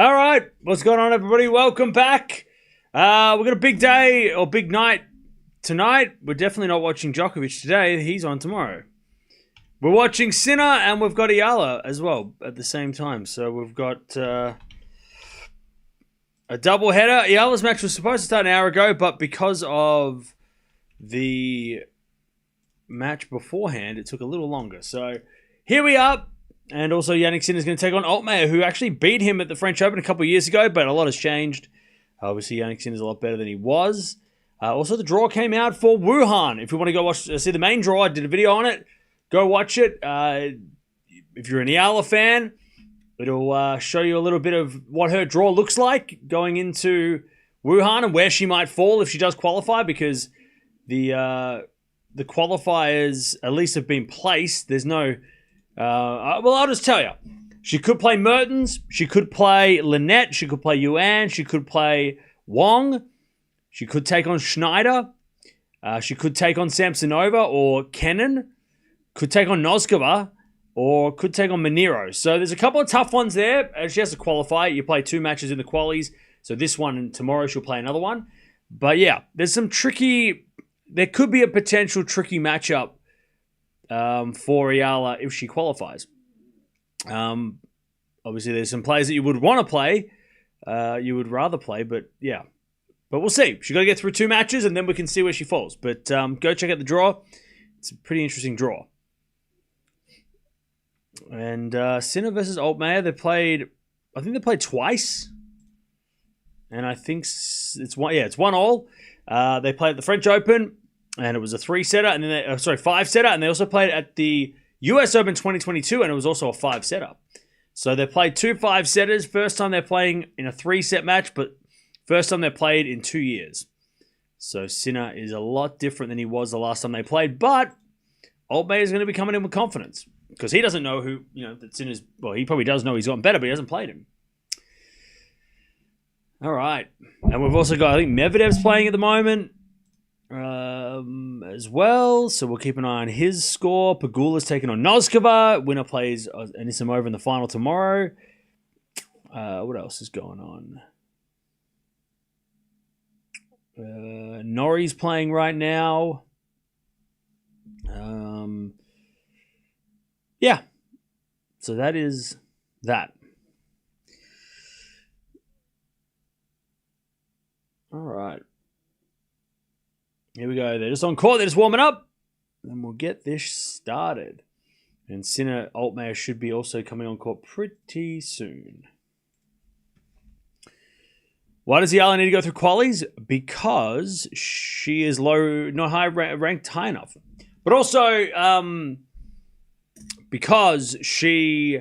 All right, what's going on, everybody? Welcome back. We've got a big day or big night tonight. We're definitely not watching Djokovic today. He's on tomorrow. We're watching Sinner and we've got Eala as well at the same time. So we've got a double header. Eala's match was supposed to start an hour ago, but because of the match beforehand, it took a little longer. So here we are. And also Jannik Sinner is going to take on Altmaier, who actually beat him at the French Open a couple of years ago, but a lot has changed. Obviously, Jannik Sinner is a lot better than he was. Also, the draw came out for Wuhan. If you want to go see the main draw, I did a video on it. Go watch it. If you're an Eala fan, it'll show you a little bit of what her draw looks like going into Wuhan and where she might fall if she does qualify, because the qualifiers at least have been placed. There's no... well, I'll just tell you. She could play Mertens. She could play Lynette. She could play Yuan. She could play Wong. She could take on Schneider. She could take on Samsonova or Kenin. Could take on Noskova or could take on Moniro. So there's a couple of tough ones there. She has to qualify. You play 2 matches in the qualies. So this one and tomorrow she'll play another one. But yeah, there's some tricky... There could be a potential tricky matchup for Eala if she qualifies. Obviously, there's some players that you would want to play, you would rather play, but yeah. But we'll see. She's got to get through 2 matches, and then we can see where she falls. But go check out the draw. It's a pretty interesting draw. And Sinner versus Altmaier, I think they played twice. And I think it's 1-1. They played at the French Open. And it was a 3-setter, and then 5-setter, and they also played at the US Open 2022, and it was also a 5-setter. So they played 2 5-setters. First time they're playing in a 3-set match, but first time they played in 2 years. So Sinner is a lot different than he was the last time they played, but Altmaier is going to be coming in with confidence because he doesn't know that Sinner's. Well, he probably does know he's gotten better, but he hasn't played him. All right, and we've also got, I think Medvedev's playing at the moment. As well, so we'll keep an eye on his score. Pegula's taking on Noskova. Winner plays Anisimova in the final tomorrow. What else is going on? Norrie's playing right now. Yeah. So that is that. All right. Here we go. They're just on court. They're just warming up. And we'll get this started. And Sinner Altmaier should be also coming on court pretty soon. Why does Eala need to go through qualies? Because she is not ranked high enough. But also because she...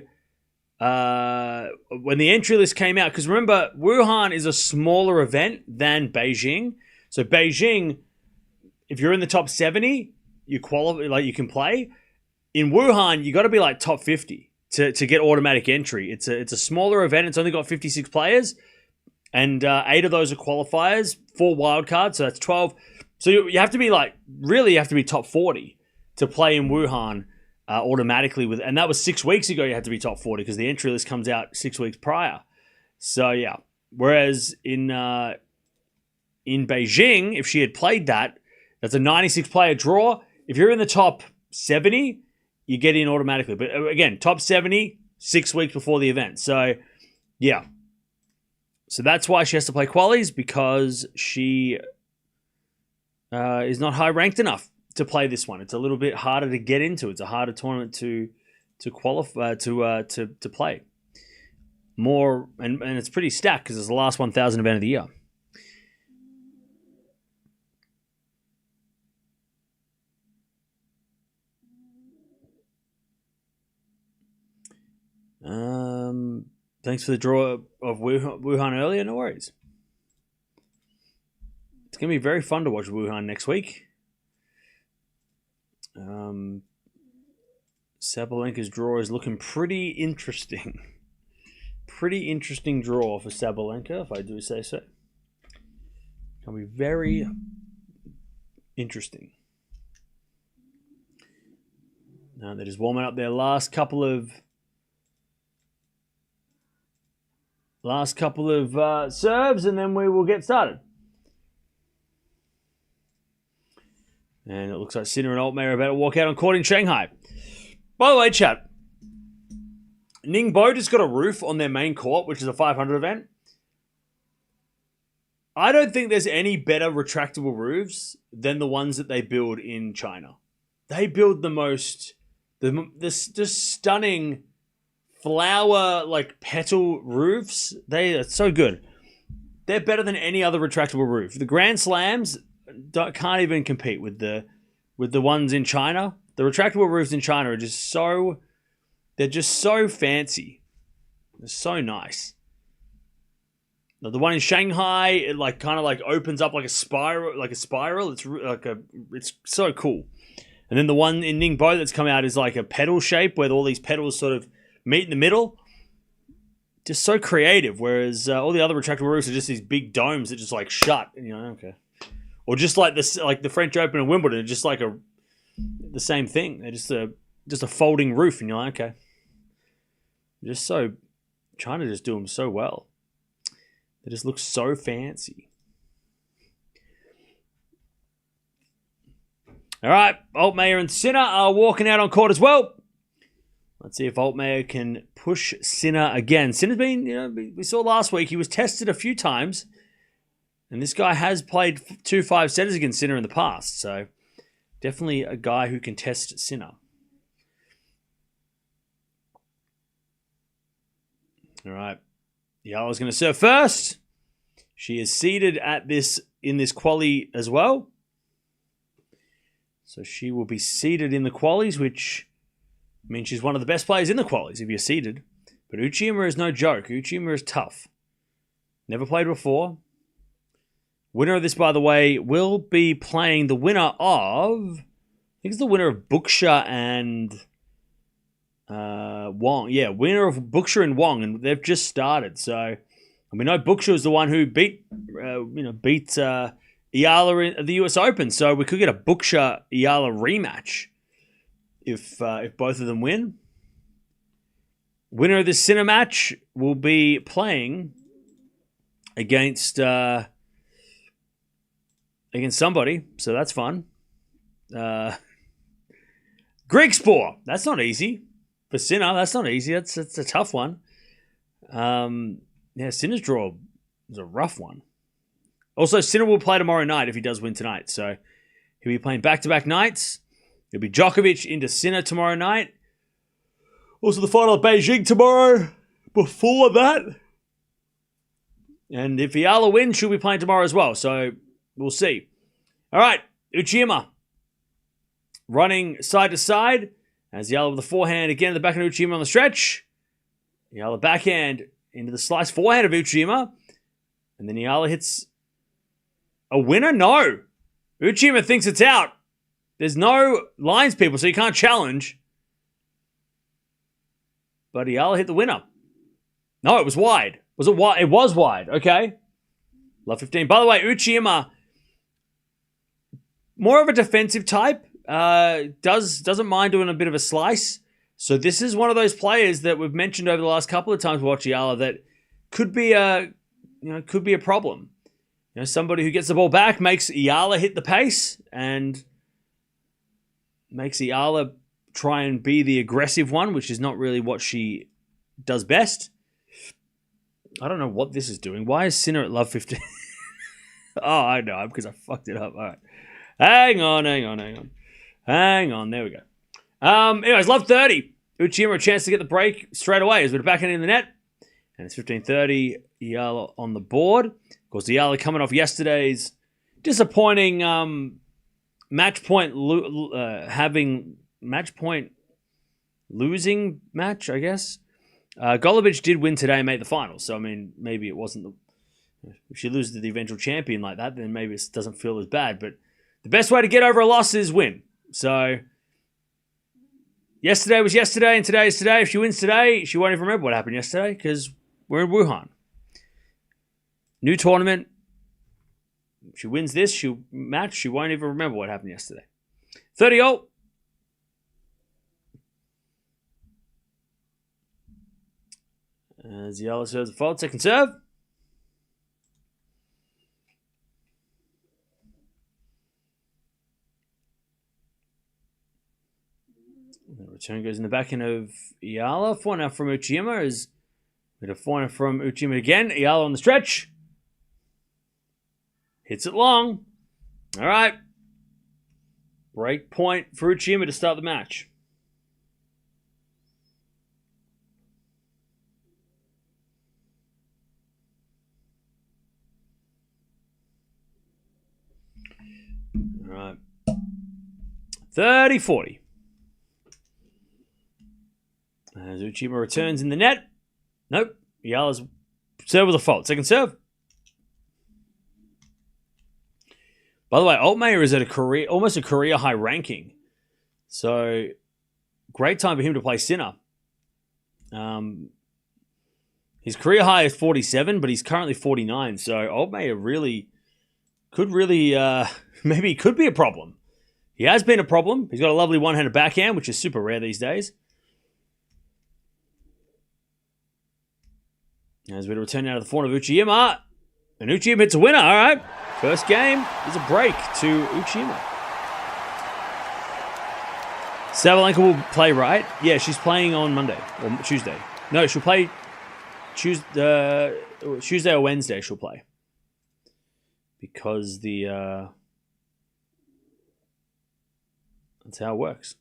when the entry list came out... Because remember, Wuhan is a smaller event than Beijing. So Beijing... If you're in the top 70, you qualify, like you can play. In Wuhan, you got to be like top 50 to get automatic entry. It's a smaller event. It's only got 56 players, and 8 of those are qualifiers, 4 wildcards, so that's 12. So you have to be you have to be top 40 to play in Wuhan automatically. And that was 6 weeks ago. You had to be top 40 because the entry list comes out 6 weeks prior. So yeah, whereas in Beijing, if she had played that. That's a 96-player draw. If you're in the top 70, you get in automatically. But again, top 70, 6 weeks before the event. So, yeah. So that's why she has to play qualies, because she is not high-ranked enough to play this one. It's a little bit harder to get into. It's a harder tournament to qualify to play. More, and it's pretty stacked because it's the last 1,000 event of the year. Thanks for the draw of Wuhan earlier. No worries. It's going to be very fun to watch Wuhan next week. Sabalenka's draw is looking pretty interesting. Pretty interesting draw for Sabalenka, if I do say so. It'll be very interesting. Now they're just warming up their last couple of Last couple of serves, and then we will get started. And it looks like Sinner and Altmaier are about to walk out on court in Shanghai. By the way, chat, Ningbo just got a roof on their main court, which is a 500 event. I don't think there's any better retractable roofs than the ones that they build in China. They build the stunning flower, like, petal roofs. They are so good. They're better than any other retractable roof. The Grand Slams can't even compete with the ones in China. The retractable roofs in China are just so... They're just so fancy. They're so nice. The one in Shanghai, it kind of opens up like a spiral. It's so cool. And then the one in Ningbo that's come out is like a petal shape where all these petals sort of meet in the middle. Just so creative. Whereas all the other retractable roofs are just these big domes that just shut. And you're like, okay. Or just like this, like the French Open and Wimbledon, just the same thing. They're just a folding roof, and you're like, okay. Trying to just do them so well. They just look so fancy. All right, Altmaier and Sinner are walking out on court as well. Let's see if Altmaier can push Sinner again. Sinner's been, we saw last week, he was tested a few times. And this guy has played 2 5-setters against Sinner in the past. So definitely a guy who can test Sinner. All right. Eala's going to serve first. She is seeded in this quali as well. So she will be seeded in the qualies, which means she's one of the best players in the qualies if you're seeded. But Uchiyama is no joke. Uchiyama is tough. Never played before. Winner of this, by the way, will be playing the winner of... I think it's the winner of Buksha and Wong. Yeah, winner of Buksha and Wong, and they've just started. So we know Buksha was the one who beat Eala at the US Open. So we could get a Buksha Eala rematch if both of them win. Winner of this Sinner match will be playing against somebody, so that's fun. Greek Spore. That's not easy. For Sinner, that's not easy. That's a tough one. Sinner's draw was a rough one. Also, Sinner will play tomorrow night if he does win tonight. So he'll be playing back-to-back nights. It'll be Djokovic into Sinner tomorrow night. Also, the final of Beijing tomorrow. Before that. And if Eala wins, she'll be playing tomorrow as well. So we'll see. All right, Uchiyama running side to side. As Eala with the forehand again in the back of Uchiyama on the stretch. Eala backhand into the slice forehand of Uchiyama. And then Eala hits a winner? No. Uchiyama thinks it's out. There's no lines, people, so you can't challenge. But Eala hit the winner. No, it was wide. Was it wide? It was wide. Okay. Love 15. By the way, Uchiyama, more of a defensive type. Doesn't mind doing a bit of a slice. So this is one of those players that we've mentioned over the last couple of times with Eala that could be a problem. Somebody who gets the ball back makes Eala hit the pace and makes Eala try and be the aggressive one, which is not really what she does best. I don't know what this is doing. Why is Sinner at love 15? Oh, I know, because I fucked it up. All right. Hang on. There we go. Anyways, love 30. Uchiyama a chance to get the break straight away as we're backhand in the net. And it's 15-30. Eala on the board. Of course, Eala coming off yesterday's disappointing match point losing match, I guess. Golubic did win today and make the finals. So, I mean, maybe it wasn't if she loses to the eventual champion like that, then maybe it doesn't feel as bad. But the best way to get over a loss is win. So, yesterday was yesterday and today is today. If she wins today, she won't even remember what happened yesterday because we're in Wuhan. New tournament. If she wins this, she won't even remember what happened yesterday. 30-0. As Eala serves the fault. Second serve. The return goes in the backhand of Eala. Forehand from Uchiyama is with a forehand from Uchiyama again. Eala on the stretch. Hits it long. All right. Break point for Uchiyama to start the match. All right. 30-40. As Uchiyama returns in the net. Nope. Eala's serve with a fault. Second serve. By the way, Altmaier is at almost a career high ranking. So, great time for him to play Sinner. His career high is 47, but he's currently 49. So, Altmaier could be a problem. He has been a problem. He's got a lovely one-handed backhand, which is super rare these days. As we return now to the forehand of Uchiyama. And Uchiyama hits a winner. All right. First game is a break to Uchiyama. Sabalenka will play, right? Yeah, she's playing on Monday or Tuesday. No, she'll play Tuesday or Wednesday. She'll play because that's how it works.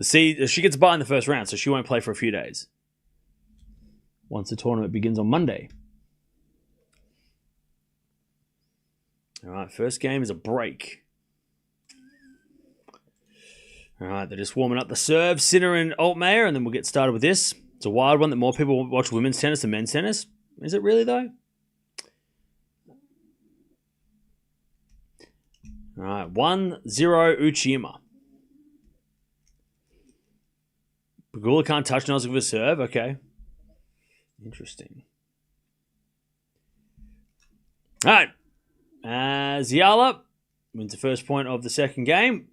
She gets a bye in the first round, so she won't play for a few days once the tournament begins on Monday. All right, first game is a break. All right, they're just warming up the serve, Sinner and Altmaier, and then we'll get started with this. It's a wild one that more people watch women's tennis than men's tennis. Is it really, though? All right, 1-0 Uchiyama. Pegula can't touch Nozick with a serve. Okay. Interesting. All right. As Eala wins the first point of the second game.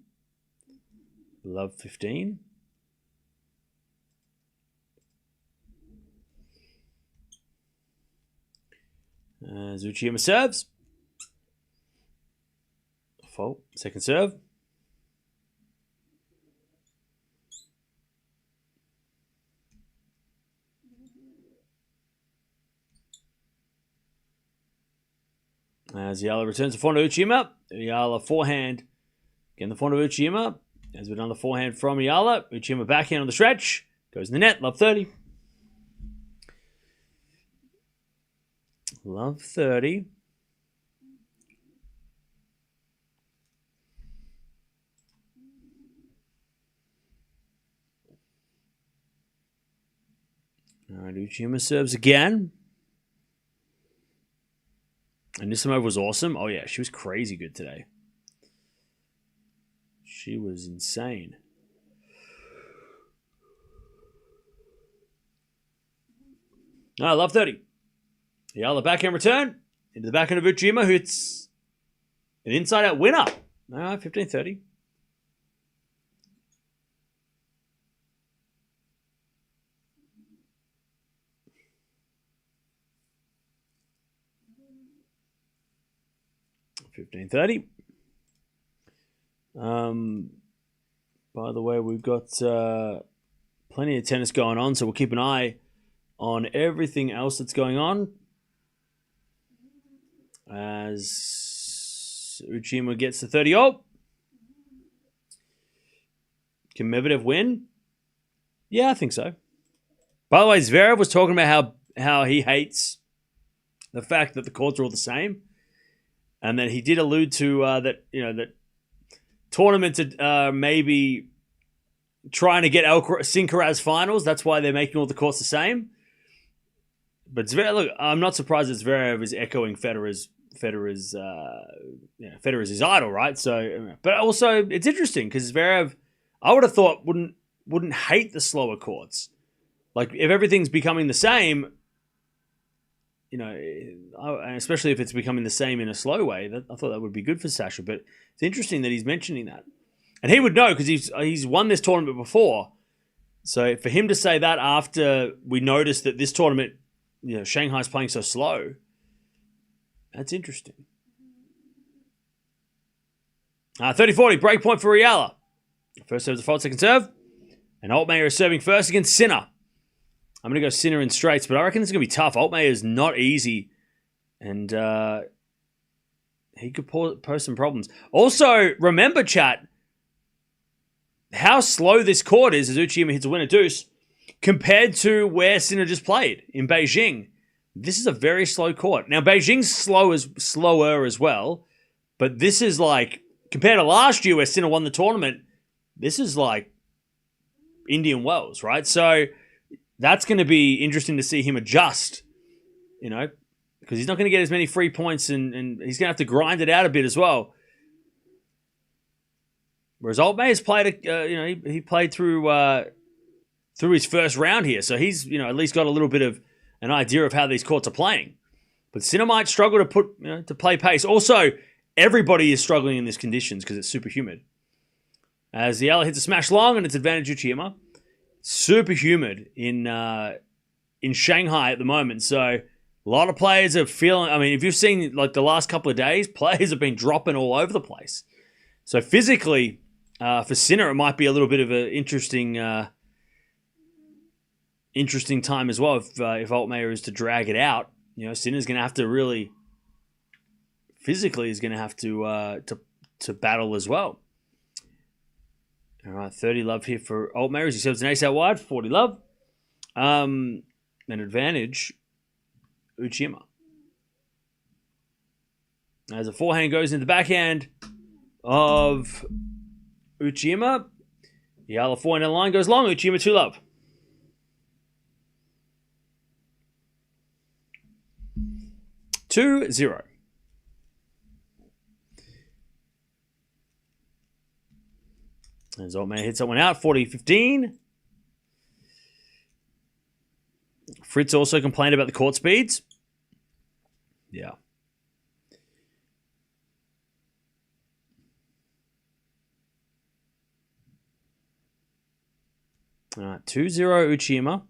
Love 15. As Uchiyama serves. Fault. Second serve. As Eala returns the forehand of Uchiyama. Eala forehand. Again, the forehand of Uchiyama. As we've done the forehand from Eala. Uchiyama backhand on the stretch. Goes in the net. Love 30. Love 30. All right, Uchiyama serves again. And Nissimova was awesome. Oh, yeah, she was crazy good today. She was insane. All right, love 30. Eala backhand return. Into the backhand of Uchiyama, who hits an inside-out winner. All right, 15-30. By the way, we've got plenty of tennis going on, so we'll keep an eye on everything else that's going on. As Uchiyama gets to 30. Oh! Can Medvedev win? Yeah, I think so. By the way, Zverev was talking about how he hates the fact that the courts are all the same. And then he did allude to that tournaments are maybe trying to get Sinkaraz finals. That's why they're making all the courts the same. But Zverev, look, I'm not surprised that Zverev is echoing Federer's his idol, right? So, but also it's interesting because Zverev, I would have thought wouldn't hate the slower courts. Like if everything's becoming the same. Especially if it's becoming the same in a slow way, I thought that would be good for Sasha. But it's interesting that he's mentioning that, and he would know because he's won this tournament before. So for him to say that after we noticed that this tournament, Shanghai's playing so slow, that's interesting. 30-40, break point for Eala. First serve is a fault, second serve. And Altmaier is serving first against Sinner. I'm going to go Sinner in straights, but I reckon this is going to be tough. Altmaier is not easy. And he could pose some problems. Also, remember, chat, how slow this court is as Uchiyama hits a winner deuce compared to where Sinner just played in Beijing. This is a very slow court. Now, Beijing's slower as well, but this is like, compared to last year where Sinner won the tournament, this is like Indian Wells, right? So that's going to be interesting to see him adjust, because he's not going to get as many free points and he's going to have to grind it out a bit as well. Whereas Altmaier's played, he played through his first round here, so he's at least got a little bit of an idea of how these courts are playing. But Sinner might struggle to play pace. Also, everybody is struggling in these conditions because it's super humid. As the Eala hits a smash long and it's advantage Uchiyama. Super humid in Shanghai at the moment, so a lot of players are feeling. I mean, if you've seen like the last couple of days, players have been dropping all over the place. So physically, for Sinner, it might be a little bit of an interesting time as well. If Altmaier is to drag it out, Sinner's going to have to really physically is going to have to battle as well. All right, 30 love here for Altmaier as he serves an ace out wide. 40 love, an advantage Uchiyama. As a forehand goes into the backhand of Uchiyama. Eala forehand line goes long. Uchiyama 2 love. Two zero. As Altmaier hits someone out. 40-15. Fritz also complained about the court speeds. Yeah. All right, 2-0 Uchiyama.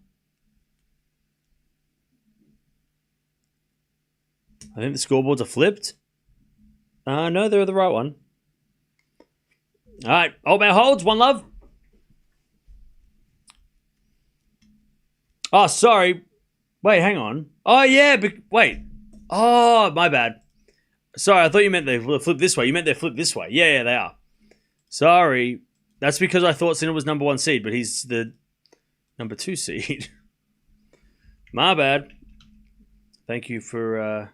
I think the scoreboards are flipped. No, they're the right one. All right, Altmaier holds, 1 love. Oh, sorry. Wait, hang on. Oh, yeah, wait. Oh, my bad. Sorry, I thought you meant they flip this way. You meant they flip this way. Yeah, they are. Sorry. That's because I thought Sinner was number 1 seed, but he's the number 2 seed. My bad. Thank you for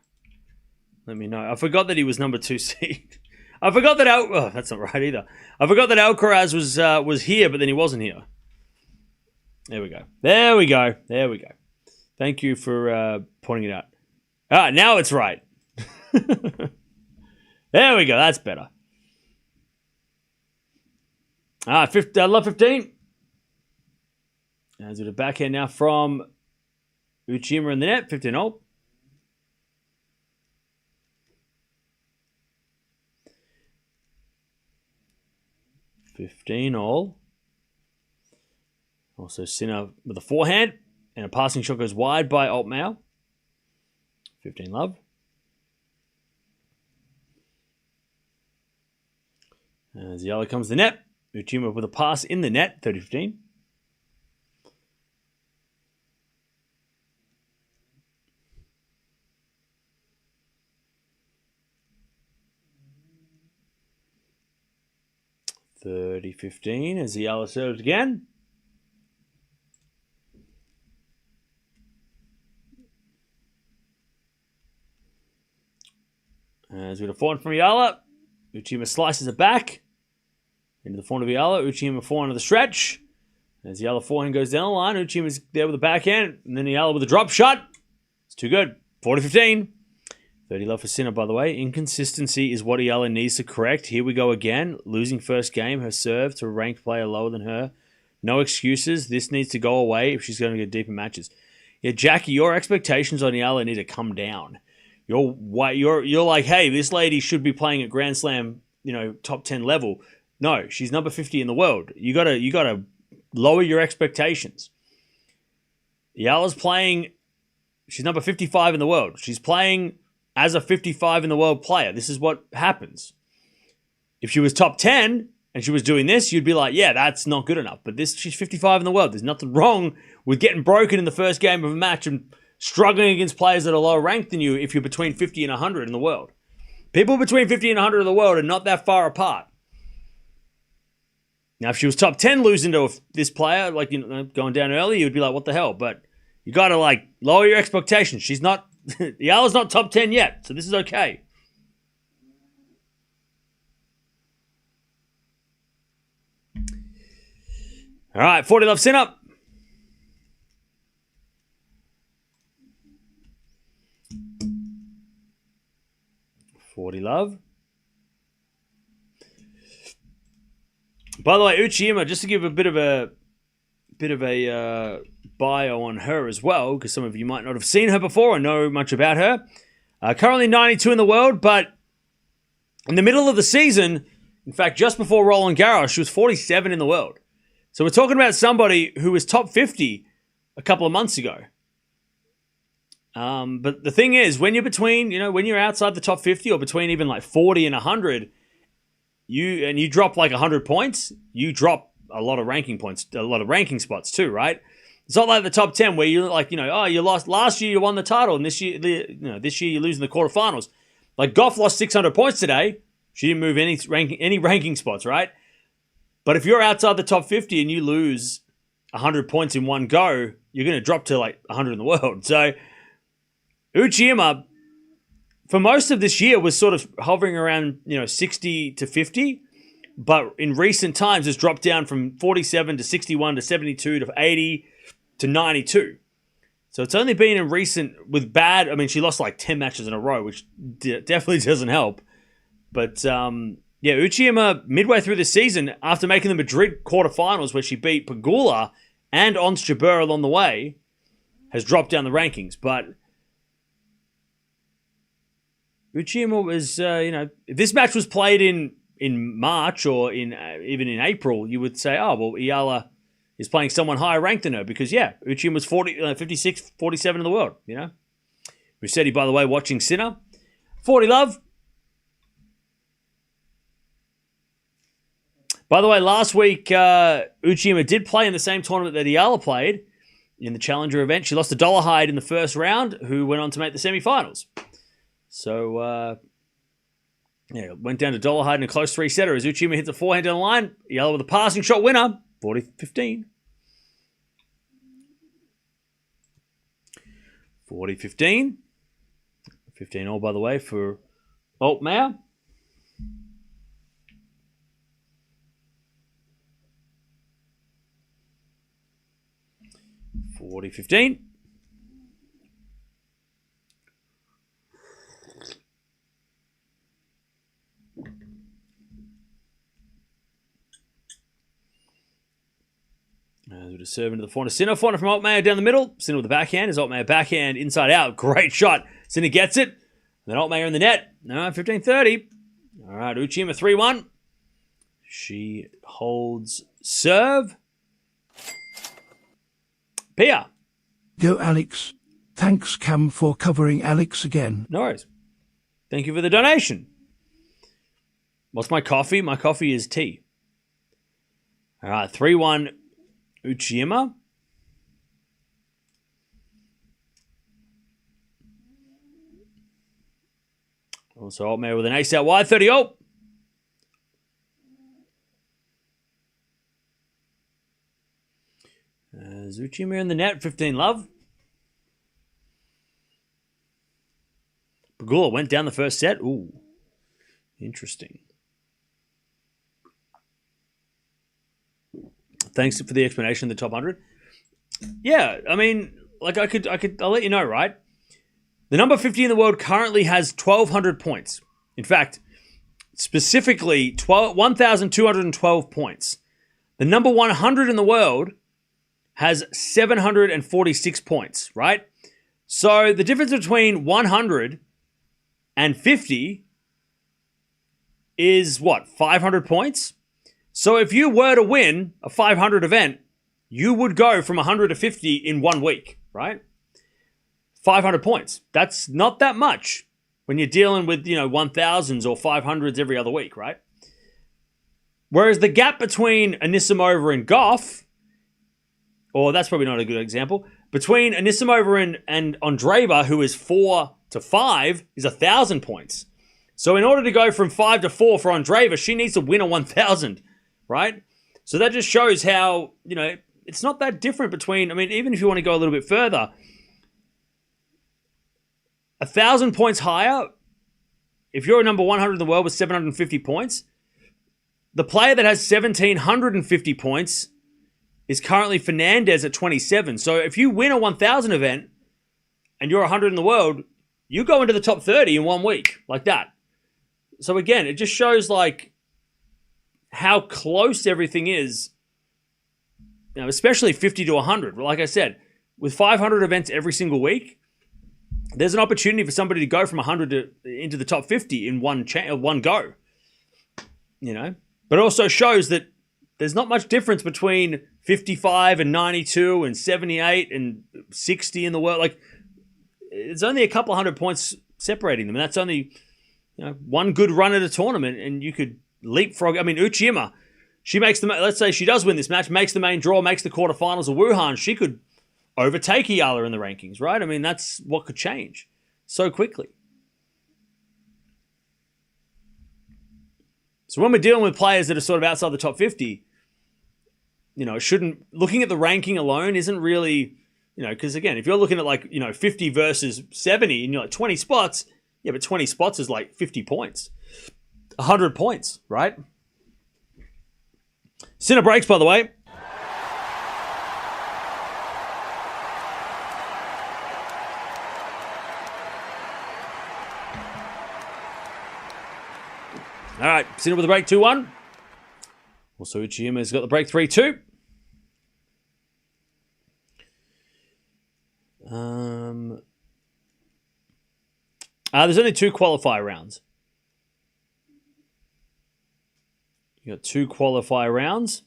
letting me know. I forgot that he was number 2 seed. I forgot that that's not right either. I forgot that Alcaraz was here, but then he wasn't here. There we go. There we go. There we go. Thank you for pointing it out. Ah, now it's right. There we go. That's better. Love 15. As with a backhand now from Uchiyama in the net. 15-0. $15-all. Also Sinner with a forehand. And a passing shot goes wide by Altmaier. 15 love. As Eala comes to the net. Uchiyama with a pass in the net. 30-15. $30-15 as Eala serves again. As we have a forehand from Eala. Uchiyama slices it back. Into the forehand of Eala. Uchiyama forehand of the stretch. As Eala forehand goes down the line. Uchiyama's there with the backhand. And then Eala with a drop shot. It's too good. 40-15. 30 love for Sinner, by the way. Inconsistency is what Eala needs to correct. Here we go again. Losing first game. Her serve to a ranked player lower than her. No excuses. This needs to go away if she's going to get deeper matches. Yeah, Jackie, your expectations on Eala need to come down. You're like, hey, this lady should be playing at Grand Slam, top 10 level. No, she's number 50 in the world. You gotta lower your expectations. Eala's playing, she's number 55 in the world. She's playing as a 55 in the world player. This is what happens. If she was top 10 and she was doing this, you'd be like, yeah, that's not good enough. But she's 55 in the world. There's nothing wrong with getting broken in the first game of a match and struggling against players that are lower ranked than you if you're between 50 and 100 in the world. People between 50 and 100 in the world are not that far apart. Now, if she was top 10 losing to this player, like, going down early, you'd be like, what the hell? But you got to, lower your expectations. She's not, Eala's not top 10 yet, so this is okay. All right, 40 love, Sinner. Love. By the way, Uchiyama, just to give a bit of a bio on her as well, because some of you might not have seen her before or know much about her. Currently 92 in the world, but in the middle of the season, in fact, just before Roland Garros, she was 47 in the world. So we're talking about somebody who was top 50 a couple of months ago. But the thing is, when you're between, when you're outside the top 50 or between even 40 and 100, you drop 100 points, you drop a lot of ranking points, a lot of ranking spots too, right? It's not like the top 10 where you're you lost last year, you won the title, and this year you're losing the quarterfinals. Gauff lost 600 points today. She didn't move any ranking spots, right? But if you're outside the top 50 and you lose 100 points in one go, you're going to drop to 100 in the world. So Uchiyama, for most of this year, was sort of hovering around 60 to 50, but in recent times has dropped down from 47 to 61 to 72 to 80 to 92. So it's only been in recent with bad. I mean, she lost 10 matches in a row, which definitely doesn't help. But Uchiyama midway through the season, after making the Madrid quarterfinals where she beat Pegula and Ons Jabeur along the way, has dropped down the rankings, but Uchiyama was, if this match was played in March or even in April, you would say, oh, well, Eala is playing someone higher ranked than her because, Uchiyama was 56, 47 in the world, Musetti, by the way, watching Sinner. 40 love. By the way, last week, Uchiyama did play in the same tournament that Eala played in the Challenger event. She lost to Dollarhide in the first round, who went on to make the semifinals. So, went down to Dollarhide in a close three-setter as Uchiyama hits a forehand down the line. Eala with a passing shot winner, 40-15. 40-15. 15 all, by the way, for Altmaier. $40-15. With a serve into the corner. Sinner from Altmaier down the middle. Sinner with the backhand. Is Altmaier backhand inside out. Great shot. Sinner gets it. And then Altmaier in the net. No, 15-30. All right, Uchiyama 3-1. She holds serve. Pia. Go, Alex. Thanks, Cam, for covering Alex again. No worries. Thank you for the donation. What's my coffee? My coffee is tea. All right, 3-1 Uchiyama. Also Altmaier with an ace out wide, 30-0. Uchiyama in the net, 15 love. Pegula went down the first set. Ooh, interesting. Thanks for the explanation of the top 100. Yeah, I mean, I'll let you know, right? The number 50 in the world currently has 1,200 points. In fact, specifically 1,212 points. The number 100 in the world has 746 points, right? So the difference between 100 and 50 is what, 500 points? So if you were to win a 500 event, you would go from 100 to 50 in 1 week, right? 500 points. That's not that much when you're dealing with, 1,000s or 500s every other week, right? Whereas the gap between Anisimova and Gauff, or that's probably not a good example, between Anisimova and Andreeva, who is 4 to 5, is 1,000 points. So in order to go from 5 to 4 for Andreeva, she needs to win a 1,000, right? So that just shows how, it's not that different between, even if you want to go a little bit further, 1,000 points higher, if you're number 100 in the world with 750 points, the player that has 1,750 points is currently Fernandez at 27. So if you win a 1,000 event and you're 100 in the world, you go into the top 30 in 1 week, like that. So again, it just shows how close everything is, especially 50 to 100. Like I said, with 500 events every single week, there's an opportunity for somebody to go from 100 into the top 50 in one go. But it also shows that there's not much difference between 55 and 92 and 78 and 60 in the world. It's only a couple 100 points separating them. And that's only, one good run at a tournament, and you could leapfrog. Uchiyama, she makes let's say she does win this match, makes the main draw, makes the quarterfinals of Wuhan. She could overtake Eala in the rankings, right? That's what could change so quickly. So when we're dealing with players that are sort of outside the top 50, looking at the ranking alone isn't really, because again, if you're looking at 50 versus 70 and you're 20 spots, yeah, but 20 spots is 50 points. 100 points, right? Sinner breaks, by the way. All right, Sinner with the break 2-1. Also, Uchiyama's got the break 3-2. There's only 2 qualifier rounds. You got 2 qualifier rounds.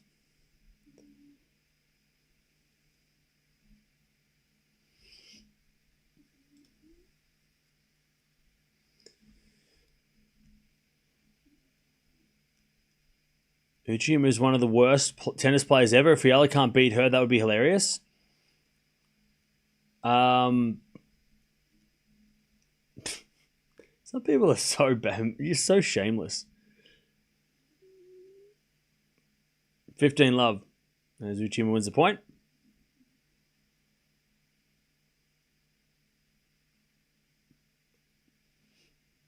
Uchiyama is one of the worst tennis players ever. If Eala can't beat her, that would be hilarious. Some people are so bad. You're so shameless. 15 love. As Uchiyama wins the point.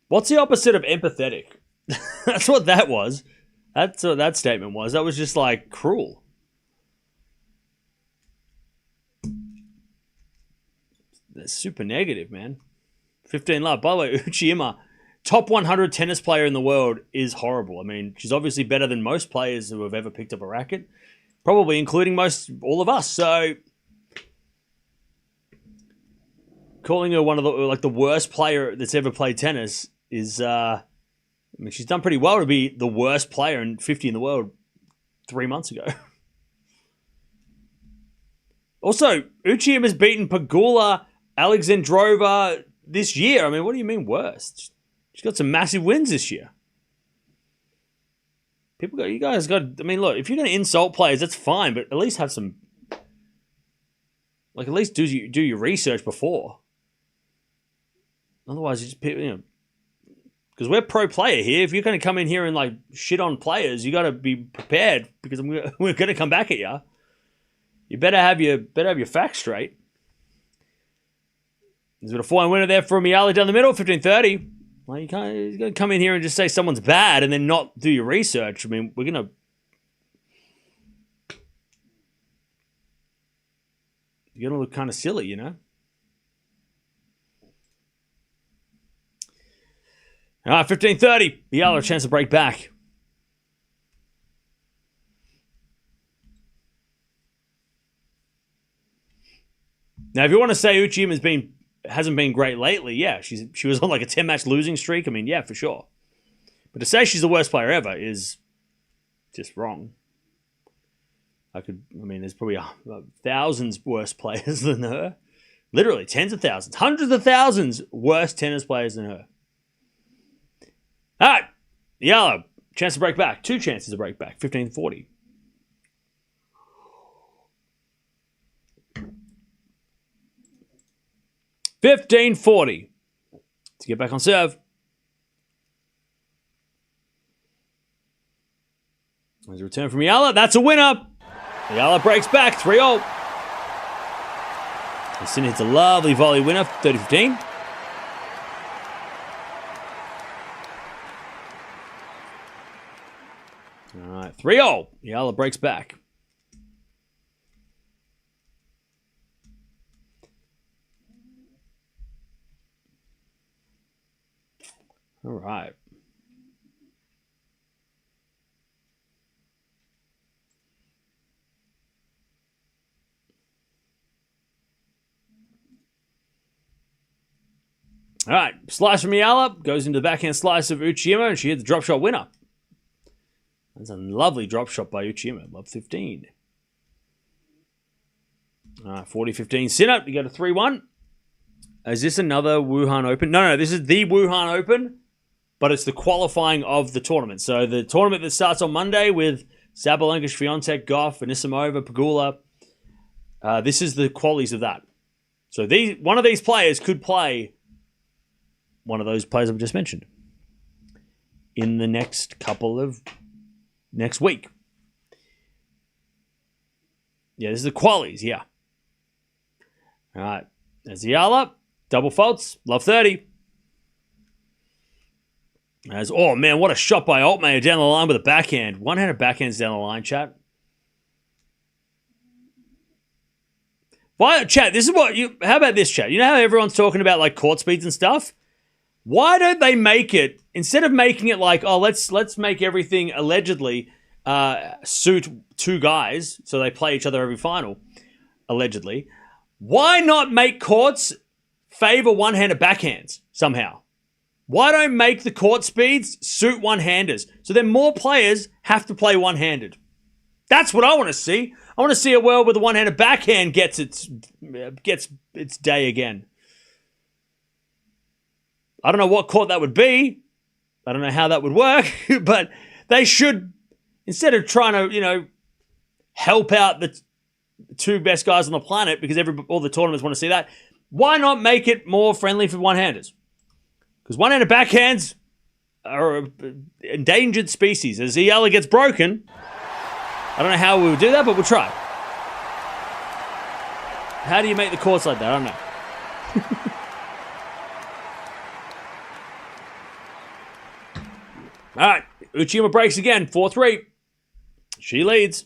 What's the opposite of empathetic? That's what that was. That's what that statement was. That was just cruel. That's super negative, man. 15 love. By the way, Uchiyama, top 100 tennis player in the world, is horrible. She's obviously better than most players who have ever picked up a racket, probably including all of us. So calling her one of the worst player that's ever played tennis is she's done pretty well to be the worst player in 50 in the world 3 months ago. Also, Uchiyama's beaten Pegula, Alexandrova this year. What do you mean worst? She's got some massive wins this year. You guys got, look, if you're going to insult players, that's fine, but at least have some, at least do your research before. Otherwise, you just, because we're pro player here. If you're going to come in here and shit on players, you got to be prepared, because we're going to come back at you. You better have your facts straight. There's been a 4-1 winner there from Eala down the middle, 15-30. You can't. You're going to come in here and just say someone's bad and then not do your research. We're going to. You're going to look kind of silly, All right, 15-30. Eala a chance to break back. Now, if you want to say Uchiyama hasn't been great lately, yeah, she was on a 10-match losing streak. Yeah, for sure. But to say she's the worst player ever is just wrong. There's probably thousands worse players than her. Literally, tens of thousands, hundreds of thousands worse tennis players than her. All right, Eala, chance to break back. 2 chances to break back, 15-40. $15.40 to get back on serve. There's a return from Eala. That's a winner. Eala breaks back, 3-0. Sinner hits a lovely volley winner, 30-15. All right, 3-0. Eala breaks back. All right. All right, slice from Eala, goes into the backhand slice of Uchiyama, and she hits the drop shot winner. That's a lovely drop shot by Uchiyama, love 15. All right, 40-15. Sinner, you go to 3-1. Is this another Wuhan Open? No, this is the Wuhan Open, but it's the qualifying of the tournament. So the tournament that starts on Monday with Sabalenka, Swiatek, Gauff, Anisimova, Pegula. This is the qualities of that. So one of these players could play one of those players I've just mentioned in the next week. Yeah, this is the qualities, yeah. All right, there's Eala, double faults, love 30. Oh man, what a shot by Altmaier down the line with a backhand. One-handed backhands down the line, chat. Chat, this is how about this, chat? You know how everyone's talking about like court speeds and stuff? Why don't they make it, instead of making it like, oh, let's make everything allegedly suit 2 guys so they play each other every final, allegedly. Why not make courts favor one-handed backhands somehow? Why don't make the court speeds suit one-handers? So then more players have to play one-handed. That's what I want to see. I want to see a world where the one-handed backhand gets its day again. I don't know what court that would be. I don't know how that would work, but they should, instead of trying to, help out the 2 best guys on the planet because all the tournaments want to see that, why not make it more friendly for one-handers? Because one-handed backhands are an endangered species. As Eala gets broken, I don't know how we would do that, but we'll try. How do you make the courts like that? I don't know. All right, Uchiyama breaks again, 4-3. She leads.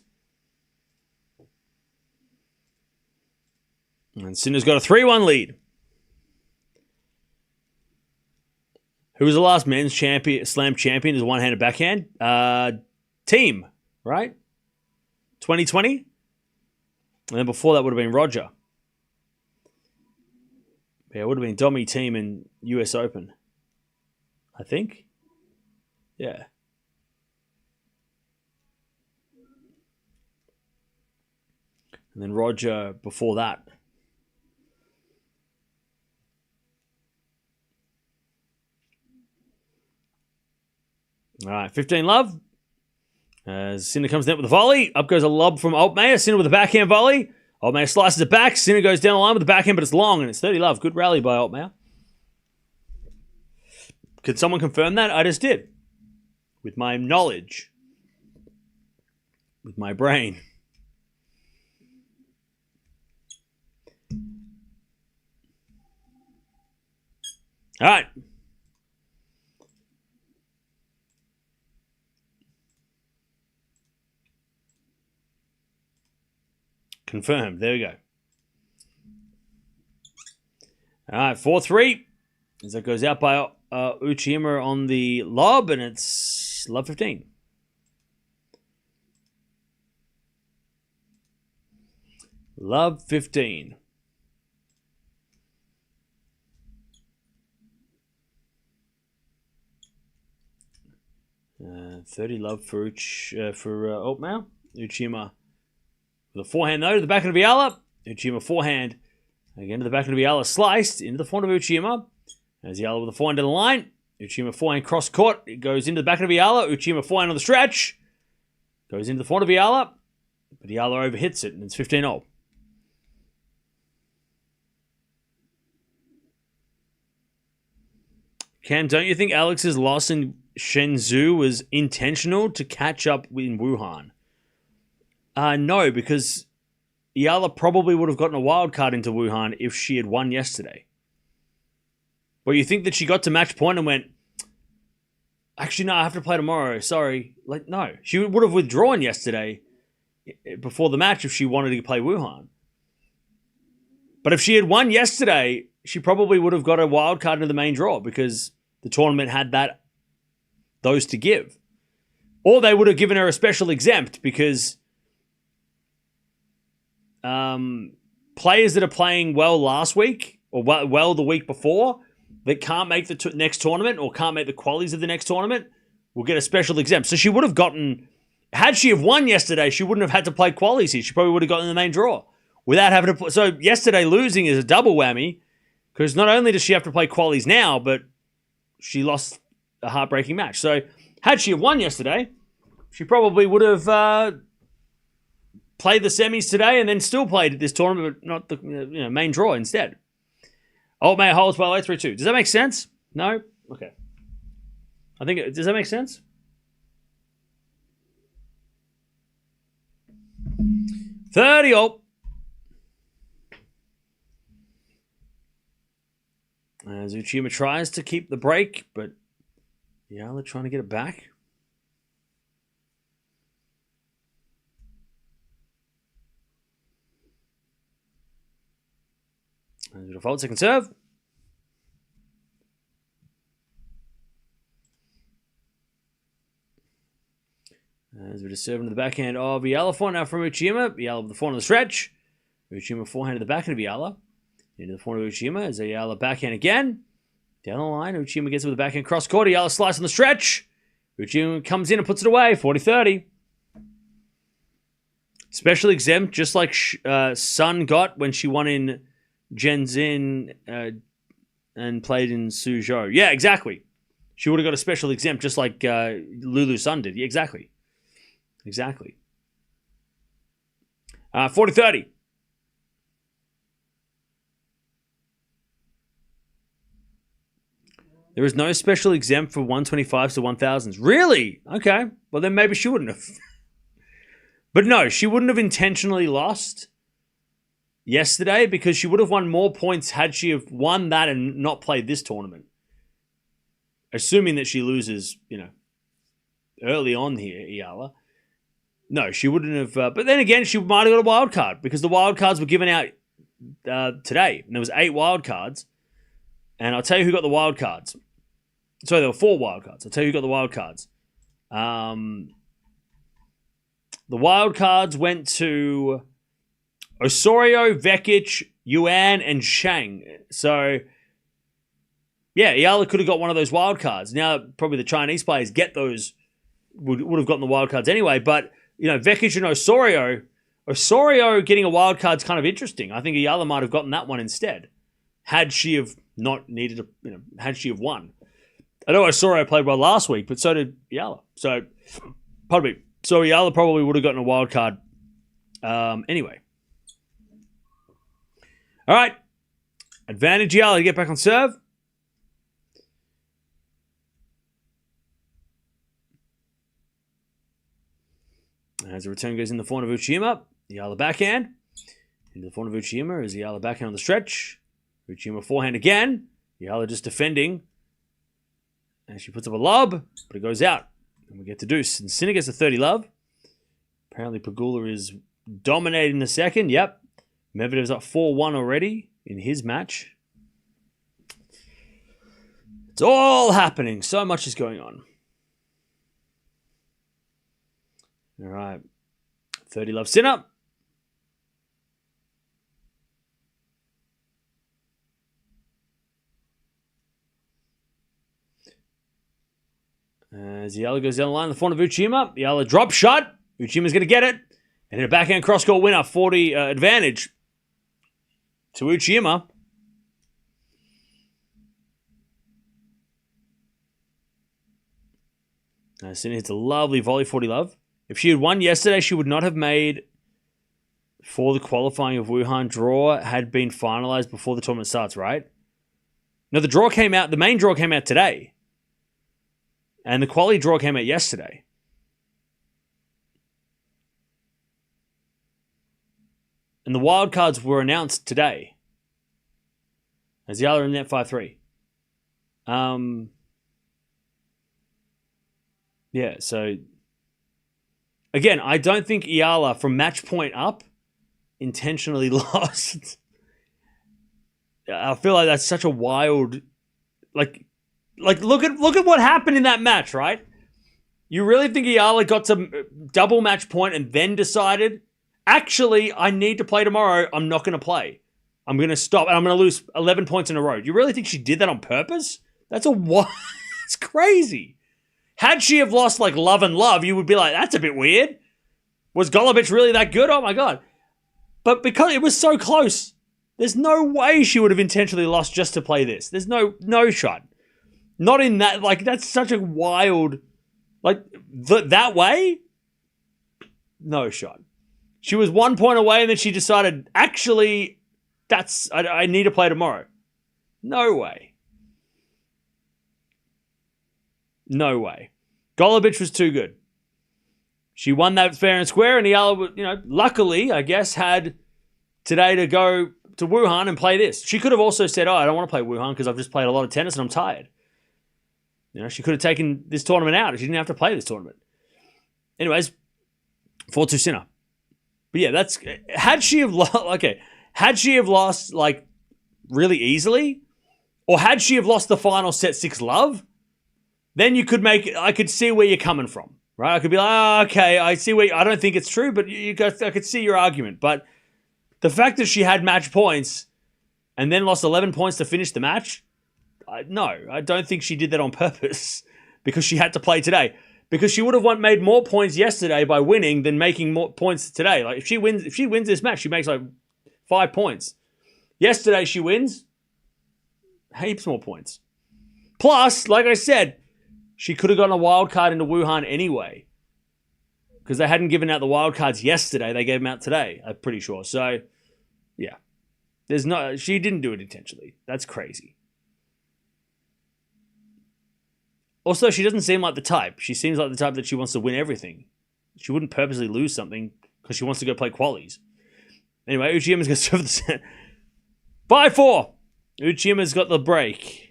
And Sinner's got a 3-1 lead. Who was the last men's slam champion as one-handed backhand? Team, right? 2020? And then before that would have been Roger. Yeah, it would have been Domi Team in US Open. I think. Yeah. And then Roger before that. All right, 15 love. As Sinner comes down with a volley. Up goes a lob from Altmaier. Sinner with a backhand volley. Altmaier slices it back. Sinner goes down the line with the backhand, but it's long, and it's 30 love. Good rally by Altmaier. Could someone confirm that? I just did. With my knowledge. With my brain. All right. Confirmed. There we go. All right, 4-3. As that goes out by Uchiyama on the lob, and it's love 15. Love 15. Uh, 30 love for Altmaier. Uchiyama With a forehand, though, to the back of Eala. Uchima forehand. Again to the back of Eala. Sliced into the front of Uchima. As Eala with the forehand to the line. Uchima forehand cross court. It goes into the back of Eala. Uchima forehand on the stretch. Goes into the front of Eala. But Eala overhits it, and it's 15-0. Cam, don't you think Alex's loss in Shenzhou was intentional to catch up in Wuhan? No, because Eala probably would have gotten a wild card into Wuhan if she had won yesterday. But you think that she got to match point and went, actually, no, I have to play tomorrow. Sorry. Like, no. She would have withdrawn yesterday before the match if she wanted to play Wuhan. But if she had won yesterday, she probably would have got a wild card into the main draw because the tournament had those to give. Or they would have given her a special exempt because players that are playing well last week or well the week before that can't make the next tournament or can't make the qualies of the next tournament will get a special exempt. So she would have gotten, had she have won yesterday, she wouldn't have had to play qualies here. She probably would have gotten in the main draw without having to play. So yesterday losing is a double whammy because not only does she have to play qualies now, but she lost a heartbreaking match. So had she have won yesterday, she probably would have played the semis today and then still played this tournament, but not the main draw instead. Altmaier holds by 8-3-2. Does that make sense? No? Okay. Does that make sense? $30. As Uchima tries to keep the break, but Eala trying to get it back. As we default second serve. As we just serve into the backhand of Eala. Forehand now from Uchima. Eala with the forehand on the stretch. Uchima forehand to the backhand of Eala. Into the forehand of Uchima as Eala backhand again. Down the line, Uchima gets it with the backhand cross court. Eala slice on the stretch. Uchima comes in and puts it away. 40-30. Special exempt, just like Sun got when she won in Shenzhen and played in Suzhou. Yeah, exactly. She would have got a special exempt just like Lulu Sun did. Yeah, exactly. Exactly. 40-30. There is no special exempt for 125s to 1000s. Really? Okay. Well, then maybe she wouldn't have. But no, she wouldn't have intentionally lost yesterday because she would have won more points had she have won that and not played this tournament. Assuming that she loses, early on here, Eala. No, she wouldn't have. But then again, she might have got a wild card because the wild cards were given out today. And there was 8 wild cards. And I'll tell you who got the wild cards. Sorry, there were 4 wild cards. I'll tell you who got the wild cards. The wild cards went to Osorio, Vekic, Yuan, and Shang. So, yeah, Eala could have got one of those wild cards. Now, probably the Chinese players get those, would have gotten the wild cards anyway. But, Vekic and Osorio getting a wild card is kind of interesting. I think Eala might have gotten that one instead. Had she have not needed to, had she have won. I know Osorio played well last week, but so did Eala. So, pardon me. So Eala probably would have gotten a wild card anyway. All right. Advantage Eala to get back on serve. As the return goes in the forehand of Uchima, Eala backhand. Into the forehand of Uchima is Eala backhand on the stretch. Uchima forehand again. Eala just defending. And she puts up a lob, but it goes out. And we get to deuce. And Sinner gets a 30 love. Apparently Pegula is dominating the second. Yep. Medvedev's up 4-1 already in his match. It's all happening. So much is going on. All right. 30 love Sinner. As Eala goes down the line, the front of Uchima. Eala drop shot. Uchima's going to get it. And in a backhand cross-court winner, 40 advantage to Uchiyama. Sinner hits a lovely volley, 40 love. If she had won yesterday, she would not have made for the qualifying of Wuhan. Draw had been finalized before the tournament starts, right? No, the main draw came out today. And the quali draw came out yesterday. And the wildcards were announced today. As Eala in net 5-3. Yeah, so again, I don't think Eala from match point up intentionally lost. I feel like that's such a wild, like look at what happened in that match, right? You really think Eala got to double match point and then decided, actually, I need to play tomorrow. I'm not going to play. I'm going to stop and I'm going to lose 11 points in a row. You really think she did that on purpose? That's it's crazy. Had she have lost like love and love, you would be like, that's a bit weird. Was Golubic really that good? Oh my God. But because it was so close, there's no way she would have intentionally lost just to play this. There's no shot. Not in that, like, that's such a wild, like, that way? No shot. She was 1 point away and then she decided, actually, I need to play tomorrow. No way. No way. Golubic was too good. She won that fair and square, and Eala, luckily, I guess, had today to go to Wuhan and play this. She could have also said, I don't want to play Wuhan because I've just played a lot of tennis and I'm tired. She could have taken this tournament out. She didn't have to play this tournament. Anyways, 4-2 Sinner. But yeah, had she have lost like really easily, or had she have lost the final set 6 love, then I could see where you're coming from, right? I could be like, okay, I see I don't think it's true, but I could see your argument. But the fact that she had match points and then lost 11 points to finish the match, no, I don't think she did that on purpose because she had to play today. Because she would have made more points yesterday by winning than making more points today. Like if she wins this match, she makes like 5 points. Yesterday she wins heaps more points. Plus, like I said, she could have gotten a wild card into Wuhan anyway. Because they hadn't given out the wild cards yesterday. They gave them out today, I'm pretty sure. So, yeah. She didn't do it intentionally. That's crazy. Also, she doesn't seem like the type. She seems like the type that she wants to win everything. She wouldn't purposely lose something because she wants to go play qualies. Anyway, Uchiyama's going to serve the set. 5-4. Uchiyama's got the break.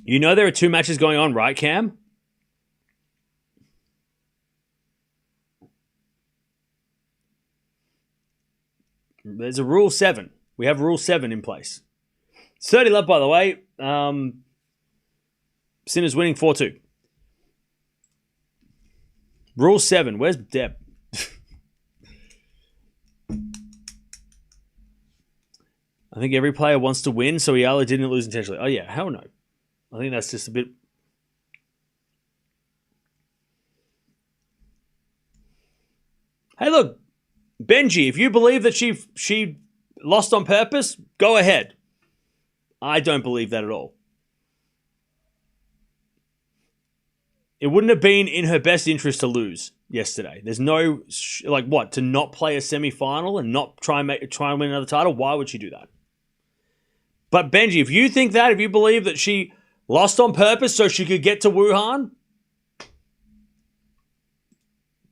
You know there are 2 matches going on, right, Cam? There's a Rule 7. We have Rule 7 in place. 30 love, by the way. Sinner's winning 4-2. Rule 7. Where's Deb? I think every player wants to win, so Eala didn't lose intentionally. Oh, yeah. Hell no. I think that's just a bit... Hey, look. Benji, if you believe that she lost on purpose, go ahead. I don't believe that at all. It wouldn't have been in her best interest to lose yesterday. There's no, to not play a semi-final and not try and win another title? Why would she do that? But Benji, if you think that, if you believe that she lost on purpose so she could get to Wuhan,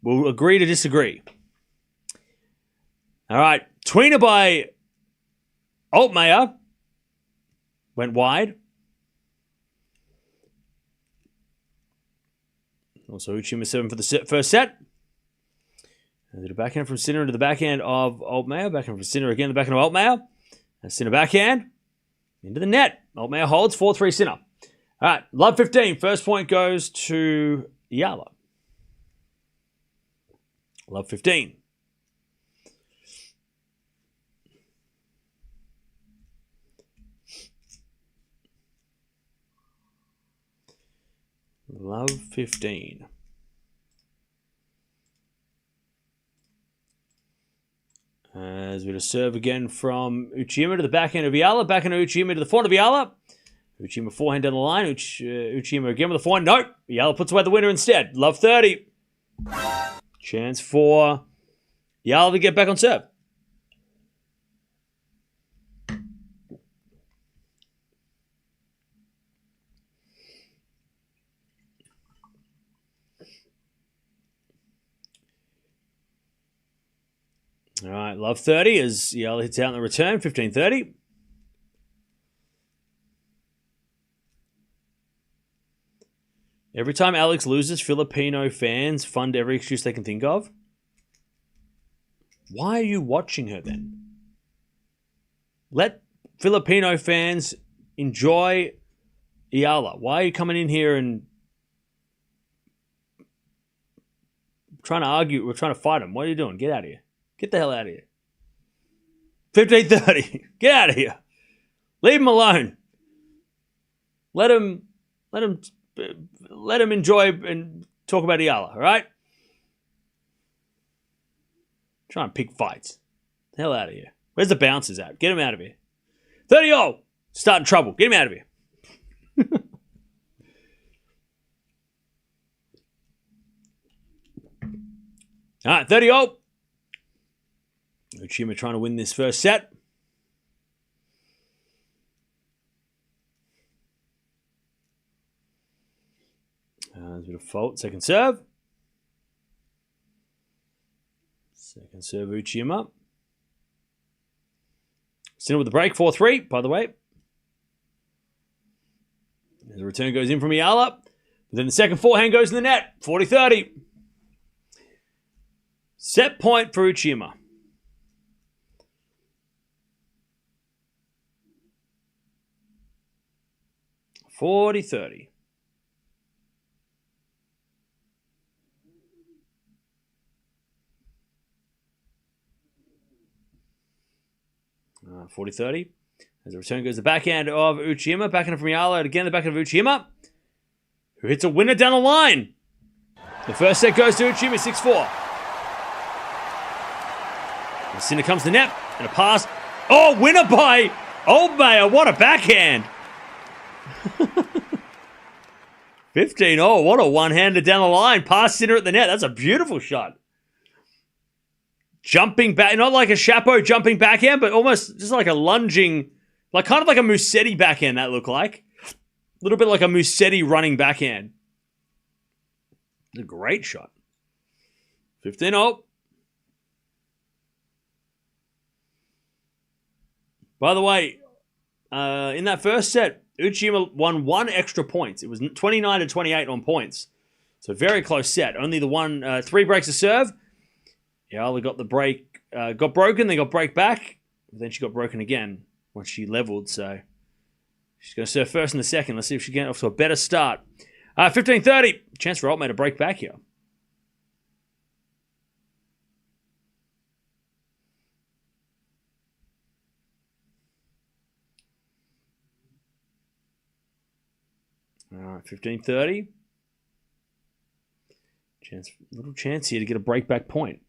we'll agree to disagree. All right, tweener by Altmaier went wide. Also, Uchiyama 7 for the first set. And then a backhand from Sinner into the backhand of Altmaier. Backhand from Sinner again, the backhand of Altmaier. And Sinner backhand into the net. Altmaier holds 4-3 Sinner. All right, love 15. First point goes to Eala. Love 15. Love 15. As we just serve again from Uchiyama to the backhand of Eala. Backhand of Uchiyama to the forehand of Eala. Uchiyama forehand down the line. Uchiyama again with the forehand. Nope. Eala puts away the winner instead. Love 30. Chance for Eala to get back on serve. All right, love 30 as Eala hits out in the return, 15-30. Every time Alex loses, Filipino fans fund every excuse they can think of. Why are you watching her then? Let Filipino fans enjoy Eala. Why are you coming in here and trying to argue? We're trying to fight him. What are you doing? Get out of here. Get the hell out of here. 15-30. Get out of here. Leave him alone. Let him enjoy and talk about Eala, all right? Try and pick fights. The hell out of here. Where's the bouncers at? Get him out of here. 30-0. Starting trouble. Get him out of here. All right, 30-0. Uchiyama trying to win this first set. There's a bit of fault. Second serve. Second serve, Uchiyama. Sinner with the break, 4-3, by the way. As the return goes in from Eala. But then the second forehand goes in the net, 40-30. Set point for Uchiyama. 40-30. Uh, 40-30. As the return goes the backhand of Uchiyama. Backhand from Eala. Again, the backhand of Uchiyama. Who hits a winner down the line. The first set goes to Uchiyama, 6-4. Sinner comes to the net. And a pass. Oh, winner by Altmaier. What a backhand. 15-0. What a one-hander down the line. Past Sinner at the net. That's a beautiful shot. Jumping back. Not like a chapeau jumping backhand, but almost just like a lunging, like kind of like a Musetti backhand that looked like. A little bit like a Musetti running backhand. It's a great shot. 15-0. By the way, in that first set, Uchiyama won one extra point. It was 29-28 on points. So very close set. Only the three breaks of serve. Eala got the break, got broken, then got break back. Then she got broken again once she leveled. So she's going to serve first in the second. Let's see if she can get off to a better start. 15-30. Chance for Altmaier to break back here. All right, 15-30. Little chance here to get a breakback point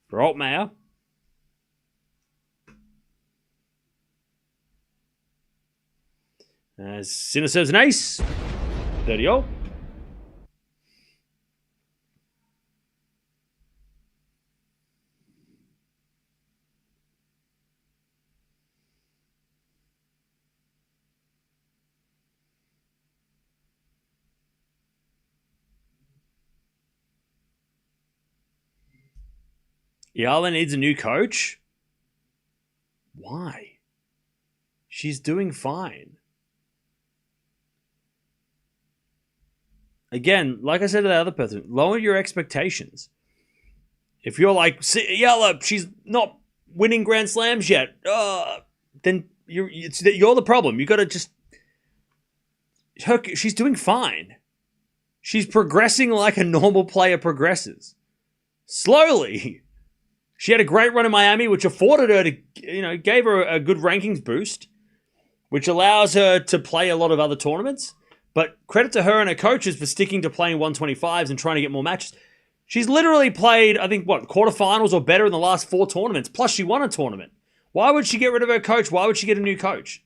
for Altmaier. As Sinner serves an ace. 30-0. Eala needs a new coach? Why? She's doing fine. Again, like I said to the other person, lower your expectations. If you're like, Eala, she's not winning Grand Slams yet, then you're the problem. You got to just... She's doing fine. She's progressing like a normal player progresses. Slowly. She had a great run in Miami, which afforded her to, gave her a good rankings boost, which allows her to play a lot of other tournaments. But credit to her and her coaches for sticking to playing 125s and trying to get more matches. She's literally played, I think, quarterfinals or better in the last 4 tournaments. Plus, she won a tournament. Why would she get rid of her coach? Why would she get a new coach?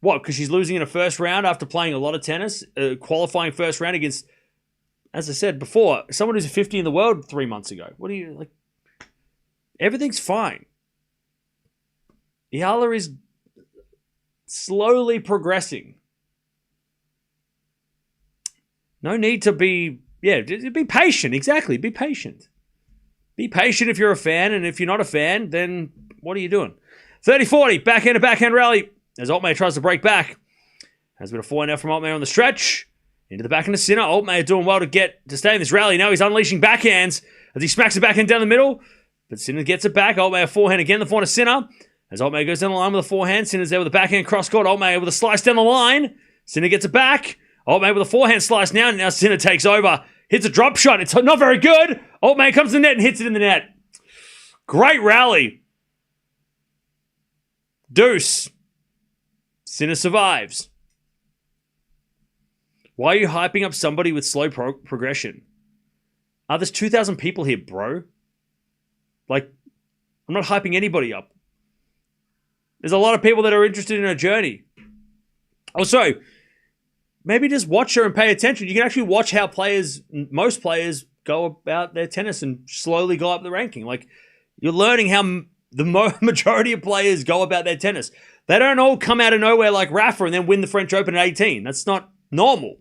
What, because she's losing in a first round after playing a lot of tennis? Qualifying first round against, as I said before, someone who's 50 in the world 3 months ago. What do you, like? Everything's fine. Eala is slowly progressing. No need to be, be patient. Exactly, be patient. Be patient if you're a fan, and if you're not a fan, then what are you doing? 30-40, backhand to backhand rally. As Altmaier tries to break back. Has been a forehand out from Altmaier on the stretch. Into the backhand to Sinner. Altmaier doing well to stay in this rally. Now he's unleashing backhands as he smacks the backhand down the middle. But Sinner gets it back. Altmaier forehand again, the forehand to Sinner. As Altmaier goes down the line with a forehand. Sinner's there with a backhand cross-court. Altmaier with a slice down the line. Sinner gets it back. Altmaier with a forehand slice now. Now Sinner takes over. Hits a drop shot. It's not very good. Altmaier comes to the net and hits it in the net. Great rally. Deuce. Sinner survives. Why are you hyping up somebody with slow progression? There's 2,000 people here, bro. Like, I'm not hyping anybody up. There's a lot of people that are interested in her journey. Also, maybe just watch her and pay attention. You can actually watch how most players go about their tennis and slowly go up the ranking. Like, you're learning how the majority of players go about their tennis. They don't all come out of nowhere like Rafa and then win the French Open at 18. That's not normal.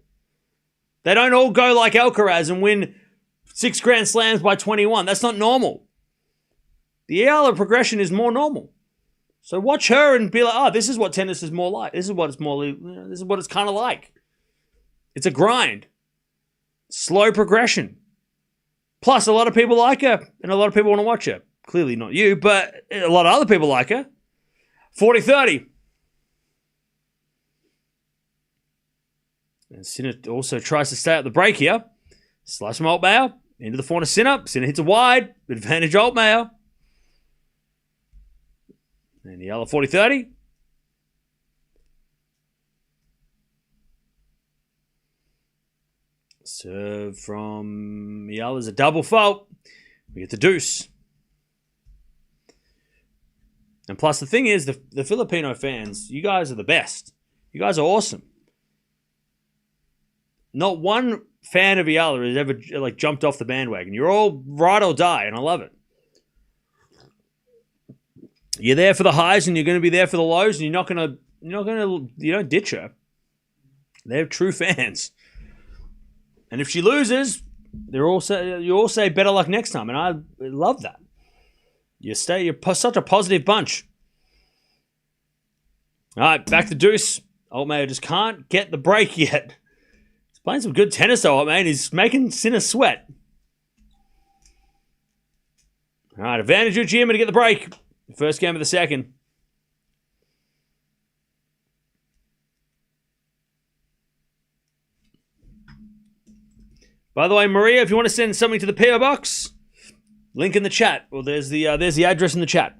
They don't all go like Alcaraz and win 6 Grand Slams by 21. That's not normal. The Eala progression is more normal. So watch her and be like, this is what tennis is more like. This is what it's kind of like. It's a grind. Slow progression. Plus, a lot of people like her and a lot of people want to watch her. Clearly not you, but a lot of other people like her. 40-30. And Sinner also tries to stay at the break here. Slice from Altmaier. Into the forehand of Sinner. Sinner hits a wide. Advantage Altmaier. And the other 40-30. Serve from Eala is a double fault. We get the deuce. And plus, the thing is, the Filipino fans, you guys are the best. You guys are awesome. Not one fan of Eala has ever jumped off the bandwagon. You're all ride or die, and I love it. You're there for the highs, and you're going to be there for the lows, and you're not going to ditch her. They're true fans. And if she loses, you all say better luck next time, and I love that. You're such a positive bunch. All right, back to deuce. Altmaier just can't get the break yet. He's playing some good tennis, though, man. He's making Sinner sweat. All right, advantage Uchiyama to get the break. First game of the second. By the way, Maria, if you want to send something to the PO box, link in the chat. Well, there's the address in the chat.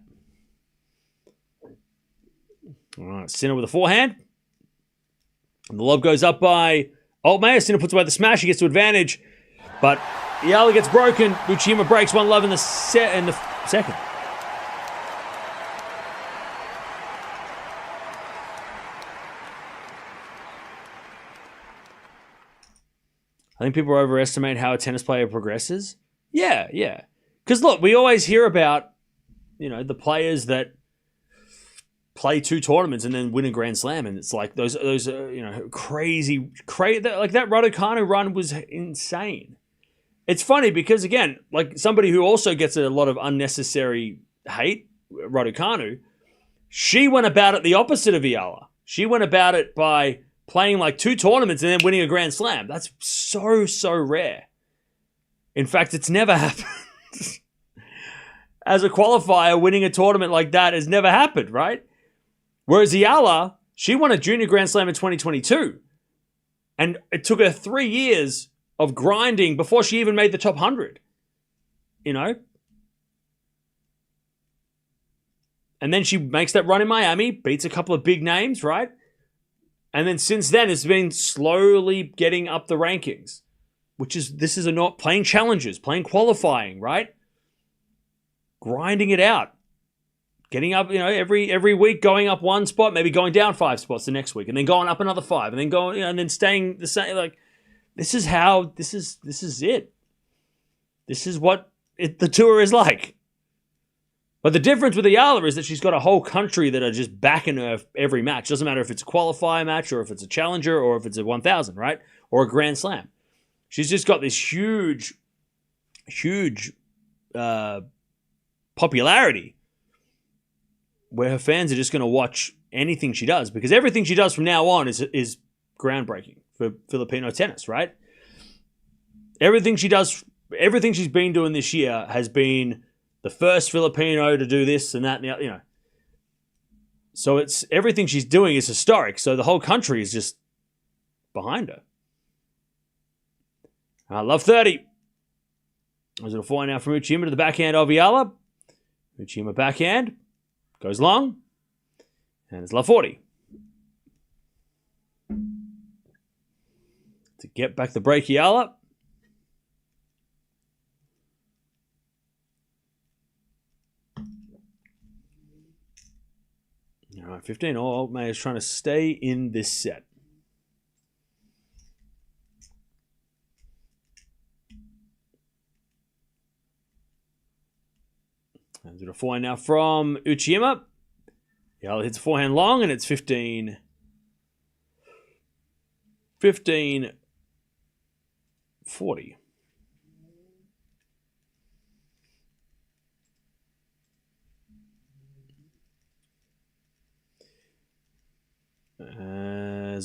All right, Sinner with a forehand. And the lob goes up by Altmaier. Sinner puts away the smash. He gets to advantage. But Eala gets broken. Uchiyama breaks 1-love in the second. I think people overestimate how a tennis player progresses. Yeah. Because look, we always hear about, the players that play 2 tournaments and then win a Grand Slam, and it's like those crazy, like that Raducanu run was insane. It's funny because again, like somebody who also gets a lot of unnecessary hate, Raducanu, she went about it the opposite of Eala. She went about it by playing like 2 tournaments and then winning a Grand Slam. That's so rare. In fact, it's never happened. As a qualifier, winning a tournament like that has never happened, right? Whereas Eala, she won a junior Grand Slam in 2022. And it took her 3 years of grinding before she even made the top 100. And then she makes that run in Miami, beats a couple of big names, right? And then since then, it's been slowly getting up the rankings, this is not playing challenges, playing qualifying, right? Grinding it out. Getting up, every week, going up one spot, maybe going down 5 spots the next week, and then going up another 5, and then going, and then staying the same. Like, this is it. This is what the tour is like. But the difference with Eala is that she's got a whole country that are just backing her every match. Doesn't matter if it's a qualifier match or if it's a challenger or if it's a 1,000, right? Or a Grand Slam. She's just got this huge popularity where her fans are just going to watch anything she does, because everything she does from now on is groundbreaking for Filipino tennis, right? Everything she's been doing this year has been the first Filipino to do this and that and the. So it's everything she's doing is historic. So the whole country is just behind her. I love 30. There's a forehand now from Uchima to the backhand of Eala. Uchima backhand. Goes long. And it's love 40. To get back the break, Eala. All right, 15. Altmaier is trying to stay in this set. There's a forehand now from Uchima. Eala hits a forehand long, and it's 15. 40.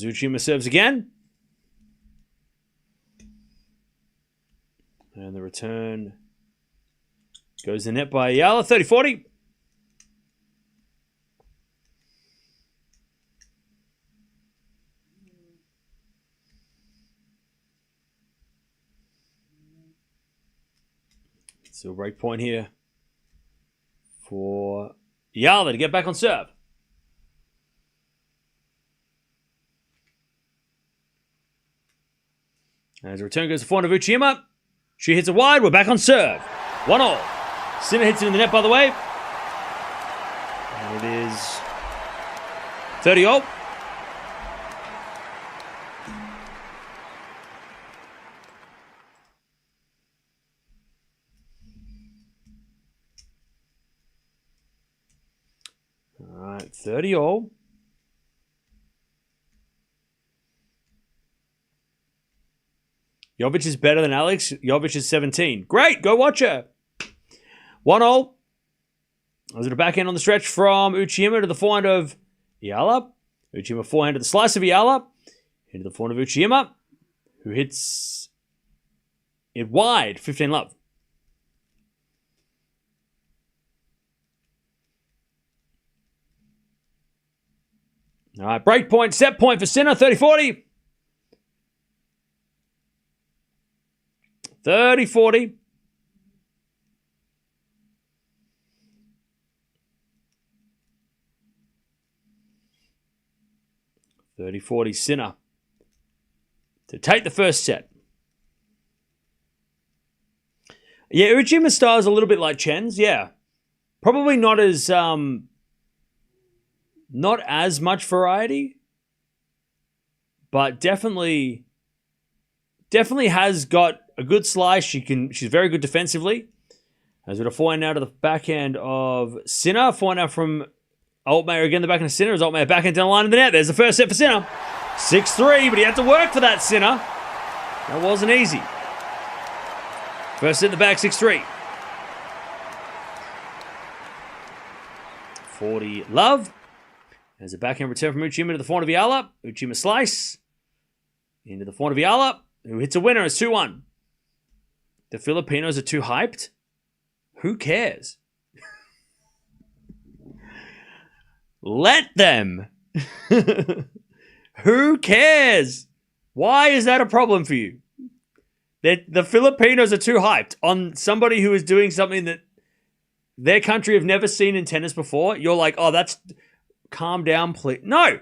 Uchima serves again. And the return goes the net by Eala, 30-40. Still break point here for Eala to get back on serve. As the return goes to forehand of Uchima. She hits it wide. We're back on serve. 1-all. Sinner hits it in the net, by the way. And it is 30-all. All right, 30-all. Jovic is better than Alex. Jovic is 17. Great, go watch her. 1-all. Was it a backhand on the stretch from Uchima to the forehand of Eala? Uchima forehand to the slice of Eala. Into the forehand of Uchima, who hits it wide. 15-love. All right, break point, set point for Sinner. 30-40. 30-40. Sinner to take the first set. Yeah, Uchima's style is a little bit like Chen's. Yeah, probably not as much variety, but definitely has got a good slice. She's very good defensively. As with a forehand now to the backhand of Sinner. Forehand now from Altmaier again, the backhand of Sinner. As Altmaier backhand down the line of the net. There's the first set for Sinner. 6-3, but he had to work for that, Sinner. That wasn't easy. First set in the back, 6-3. 40-love. There's a backhand return from Uchima to the forehand of Eala. Uchima slice. Into the forehand of Eala, who hits a winner. It's 2-1. The Filipinos are too hyped. Who cares? Let them. Who cares? Why is that a problem for you? The Filipinos are too hyped on somebody who is doing something that their country have never seen in tennis before. You're like, oh, that's... Calm down, please. No.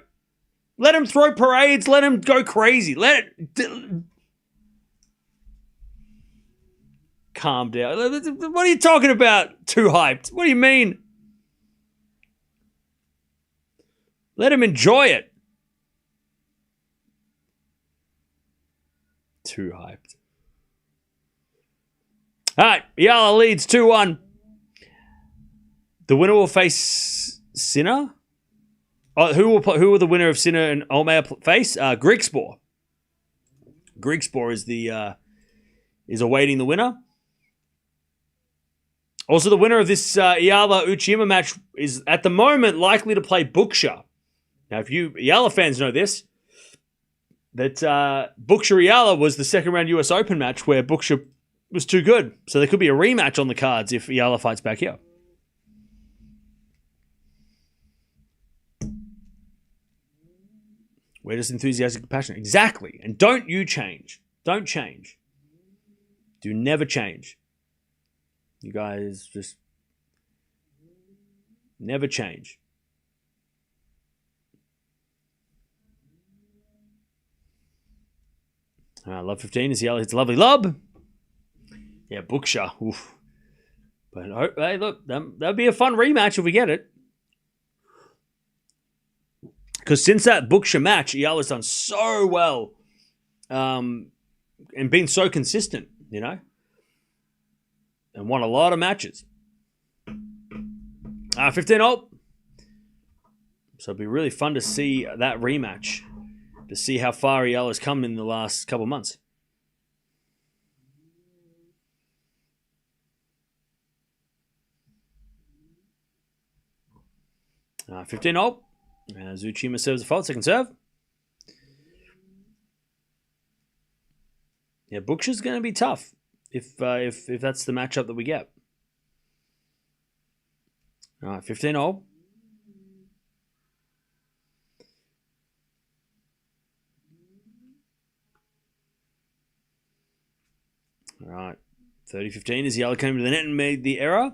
Let him throw parades. Let him go crazy. Calm down. What are you talking about? Too hyped. What do you mean? Let him enjoy it. Too hyped. All right, Eala leads 2-1. The winner will face Sinner. Oh, who will the winner of Sinner and Altmaier face? Grigspor. Grigspor is awaiting the winner. Also, the winner of this Eala Uchiyama match is at the moment likely to play Buksha. Now, if you Eala fans know this, that Buksha Eala was the second round US Open match where Buksha was too good. So there could be a rematch on the cards if Eala fights back here. We're just enthusiastic and passionate. Exactly. And don't you change. Don't change. Do never change. You guys just never change. Love 15 is Eala hits a lovely lob. Yeah, Buksha. Oof. But hey, look, that'd be a fun rematch if we get it. Because since that Buksha match, Eala's done so well and been so consistent, you know, and won a lot of matches. 15-0. So it'd be really fun to see that rematch, to see how far Eala's come in the last couple of months. 15-0. As Uchiyama serves a fault, second serve. Yeah, Buksha's going to be tough if that's the matchup that we get. All right, 15-0. All right, 30-15 as Eala came to the net and made the error.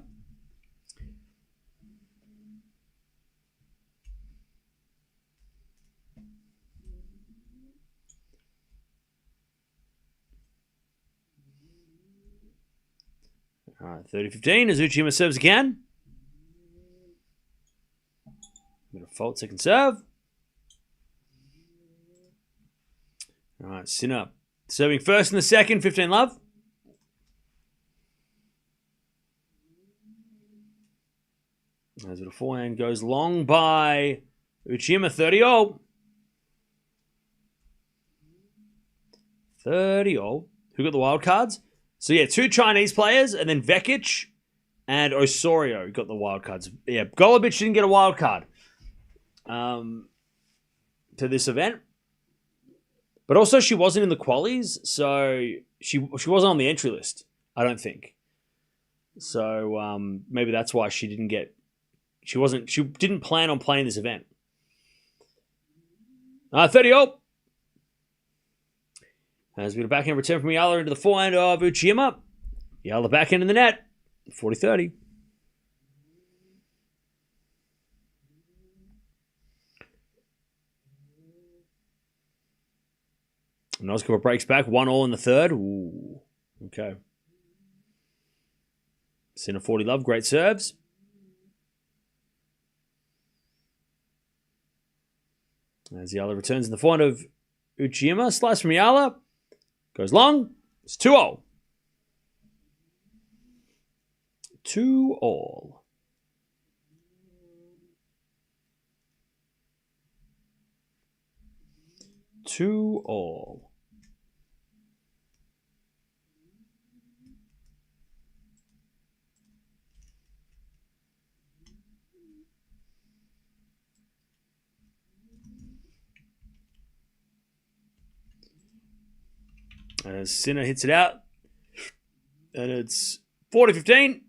All right, 30-15 as Uchiyama serves again. Bit of fault, second serve. All right, Sinner serving first in the second, 15-love. As a forehand goes long by Uchiyama, 30-0. 30-0. Who got the wild cards? So yeah, two Chinese players, and then Vekic and Osorio got the wild cards. Yeah, Golubic didn't get a wild card to this event. But also she wasn't in the qualies, so she wasn't on the entry list, I don't think. So maybe that's why she didn't get... She didn't plan on playing this event. 30-0. As we get a backhand return from Eala into the forehand of Uchiyama. Eala backhand in the net. 40-30. Noskova breaks back. 1-1 in the third. Ooh. Okay. Sinner 40-love. Great serves. As Eala returns in the forehand of Uchiyama. Slice from Eala. Goes long. It's 2-0. 2-2. As Sinner hits it out. And it's 40-15.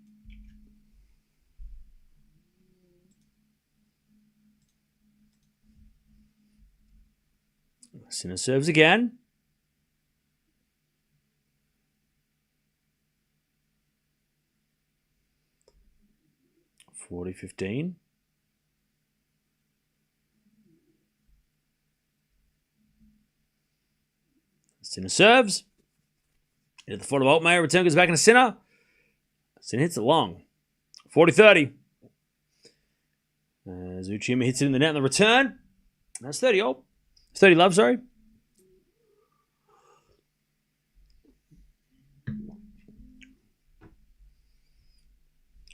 Sinner serves again. $40-15. Sinner serves. Into the foot of Altmaier. Return goes back into Sinner. Sinner hits it long. 40-30. As Uchiyama hits it in the net on the return. That's 30 all. 30 love, sorry.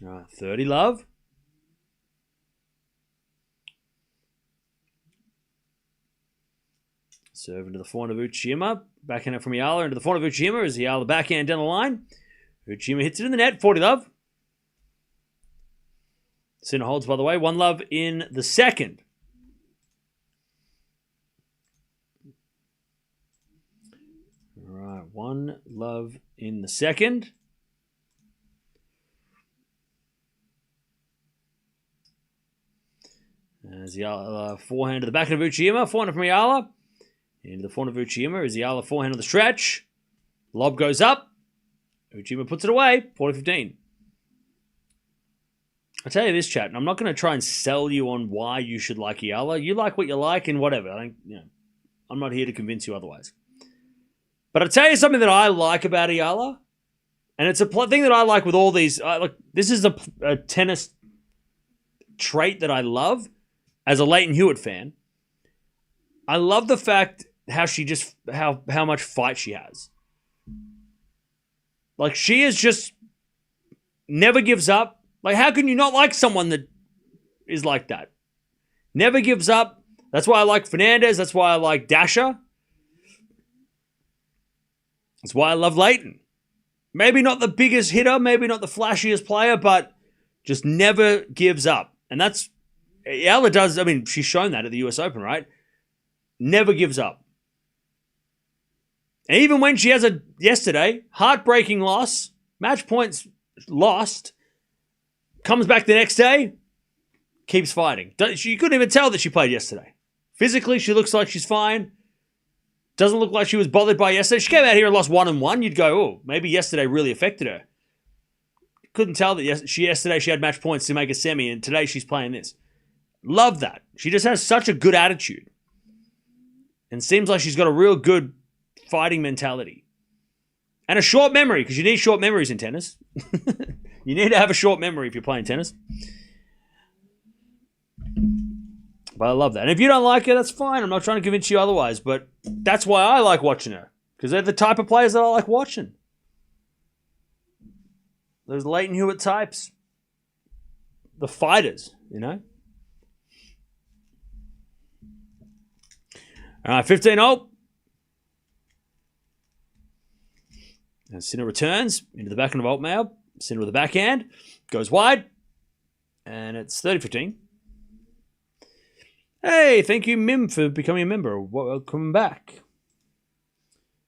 All right, 30 love. Serve into the forehand of Uchiyama. Backhand it from Eala into the forehand of Uchiyama as Eala backhand down the line. Uchiyama hits it in the net. 40 love. Sinner holds, by the way. 1 love in the second. All right, 1 love in the second. As Eala forehand to the back of Uchiyama. Forehand from Eala. Into the forehand of Uchiyama as Eala forehand on the stretch. Lob goes up. Uchiyama puts it away. 40-15. I tell you this, chat, and I'm not going to try and sell you on why you should like Eala. You like what you like and whatever. I'm not here to convince you otherwise. But I'll tell you something that I like about Eala, and it's a thing that I like with all these. This is a tennis trait that I love as a Leighton Hewitt fan. I love the fact how much fight she has. Like, she is just never gives up. Like, how can you not like someone that is like that? Never gives up. That's why I like Fernandez. That's why I like Dasha. That's why I love Leighton. Maybe not the biggest hitter, maybe not the flashiest player, but just never gives up. And that's, Eala does, I mean, she's shown that at the US Open, right? Never gives up. And even when she has yesterday, heartbreaking loss, match points lost, comes back the next day, keeps fighting. You couldn't even tell that she played yesterday. Physically, she looks like she's fine. Doesn't look like she was bothered by yesterday. She came out here and lost 1-1. You'd go, oh, maybe yesterday really affected her. Couldn't tell that yesterday she had match points to make a semi, and today she's playing this. Love that. She just has such a good attitude. And seems like she's got a real good fighting mentality. And a short memory, because you need short memories in tennis. You need to have a short memory if you're playing tennis. But I love that. And if you don't like her, that's fine. I'm not trying to convince you otherwise. But that's why I like watching her. Because they're the type of players that I like watching. Those Leighton Hewitt types. The fighters, you know. All right, 15-0. And Sinner returns into the backhand of Altmaier. Sinner with the backhand. Goes wide. And it's 30-15. Hey, thank you, Mim, for becoming a member. Welcome back.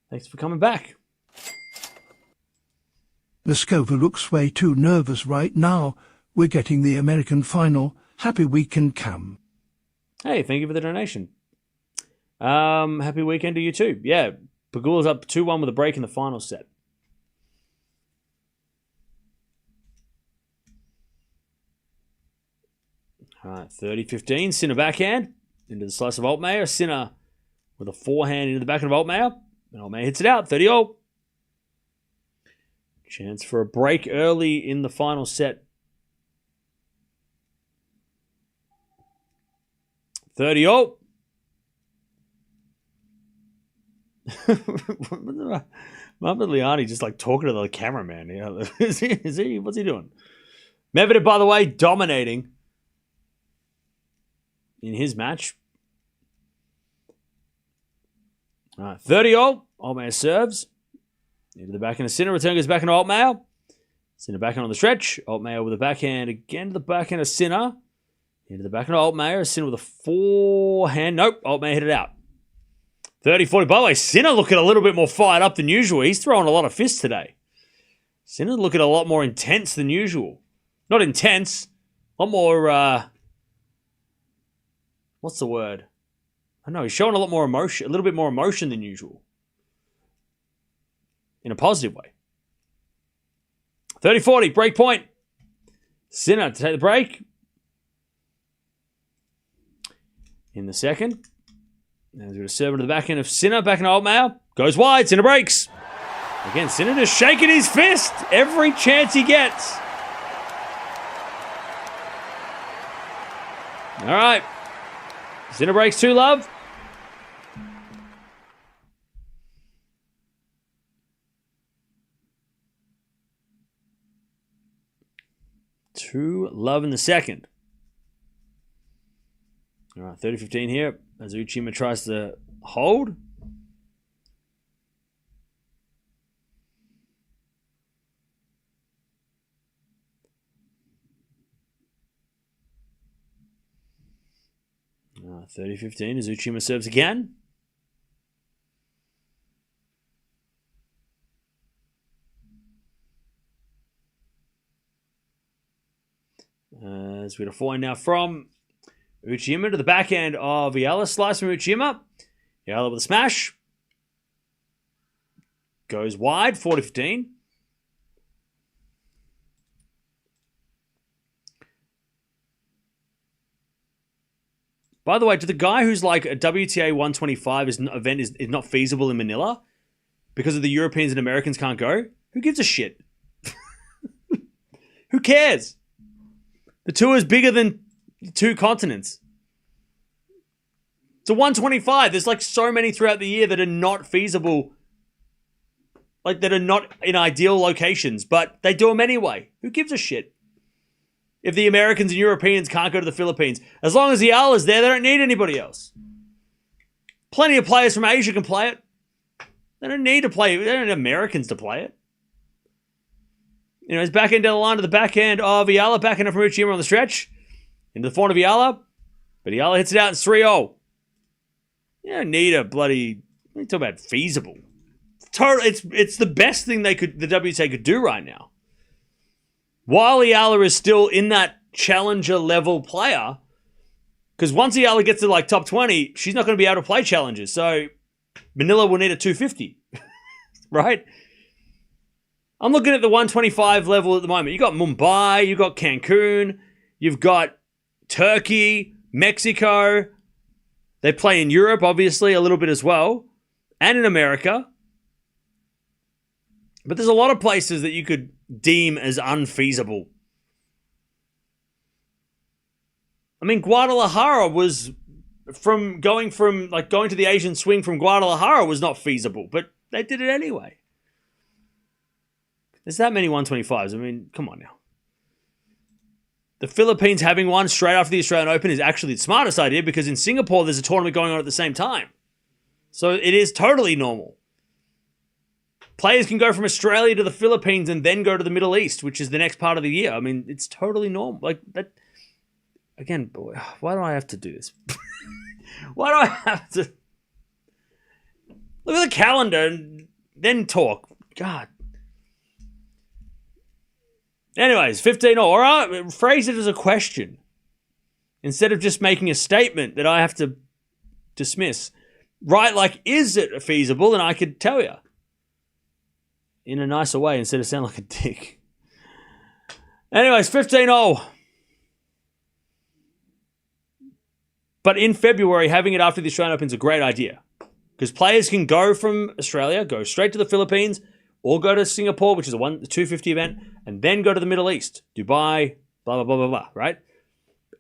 Thanks for coming back. Leskova looks way too nervous right now. We're getting the American final. Happy weekend, Cam. Hey, thank you for the donation. Happy weekend to you too. Yeah, Pegula's up 2-1 with a break in the final set. All right, 30-15. Sinner backhand into the slice of Altmaier. Sinner with a forehand into the backhand of Altmaier. And Altmaier hits it out. 30-0. Chance for a break early in the final set. 30-0. Mohamed Liani just like talking to the cameraman. You know? Is he? What's he doing? Medvedev, by the way, dominating in his match. All right, 30-0. Altmaier serves. Into the backhand of Sinner. Return goes back into Altmaier. Sinner backhand on the stretch. Altmaier with a backhand again to the backhand of Sinner. Into the backhand of Altmaier. Sinner with a forehand. Nope. Altmaier hit it out. 30-40. By the way, Sinner looking a little bit more fired up than usual. He's throwing a lot of fists today. Sinner looking a lot more intense than usual. Not intense. A lot more, what's the word? I don't know. He's showing a lot more emotion, a little bit more emotion than usual. In a positive way. 30-40. Break point. Sinner to take the break. In the second. Now he's going to serve into the backhand of Sinner. Backhand of Altmaier. Goes wide. Sinner breaks. Again, Sinner just shaking his fist every chance he gets. All right. Sinner breaks 2 love. Two love in the second. All right, 30-15 here as Uchima tries to hold. All right, 30-15 as Uchima serves again. As we get a forehand now from Uchima to the backhand of Eala. Slice from Uchima. Eala with a smash. Goes wide, 40-15. By the way, to the guy who's like a WTA 125 event is not feasible in Manila because of the Europeans and Americans can't go, who gives a shit? Who cares? The tour is bigger than 2 continents. It's a 125. There's like so many throughout the year that are not feasible. Like that are not in ideal locations, but they do them anyway. Who gives a shit? If the Americans and Europeans can't go to the Philippines. As long as the Eala's there, they don't need anybody else. Plenty of players from Asia can play it. They don't need to play. They don't need Americans to play it. You know, he's backhand down the line to the backhand of Eala, backhand from Uchima on the stretch. Into the forehand of Eala. But Eala hits it out. It's 3-0. You don't need a bloody... What are you talking about? Feasible. It's the best thing the WTA could do right now. While Eala is still in that challenger level player, because once Eala gets to like top 20, she's not going to be able to play challengers. So Manila will need a 250. Right? I'm looking at the 125 level at the moment. You got Mumbai, you got Cancun, you've got Turkey, Mexico. They play in Europe, obviously, a little bit as well, and in America. But there's a lot of places that you could deem as unfeasible. I mean, Guadalajara was going to the Asian swing from Guadalajara was not feasible, but they did it anyway. There's that many 125s. I mean, come on now. The Philippines having one straight after the Australian Open is actually the smartest idea because in Singapore there's a tournament going on at the same time. So it is totally normal. Players can go from Australia to the Philippines and then go to the Middle East, which is the next part of the year. I mean, it's totally normal. Like that. Again, boy, why do I have to do this? Why do I have to look at the calendar and then talk? God. Anyways, 15-0. All right, phrase it as a question instead of just making a statement that I have to dismiss. Right, like, is it feasible? And I could tell you in a nicer way instead of sound like a dick. Anyways, 15-0. But in February, having it after the Australian Open is a great idea because players can go from Australia, go straight to the Philippines, or go to Singapore, which is a 250 event, and then go to the Middle East, Dubai, blah, blah, blah, blah, blah, right?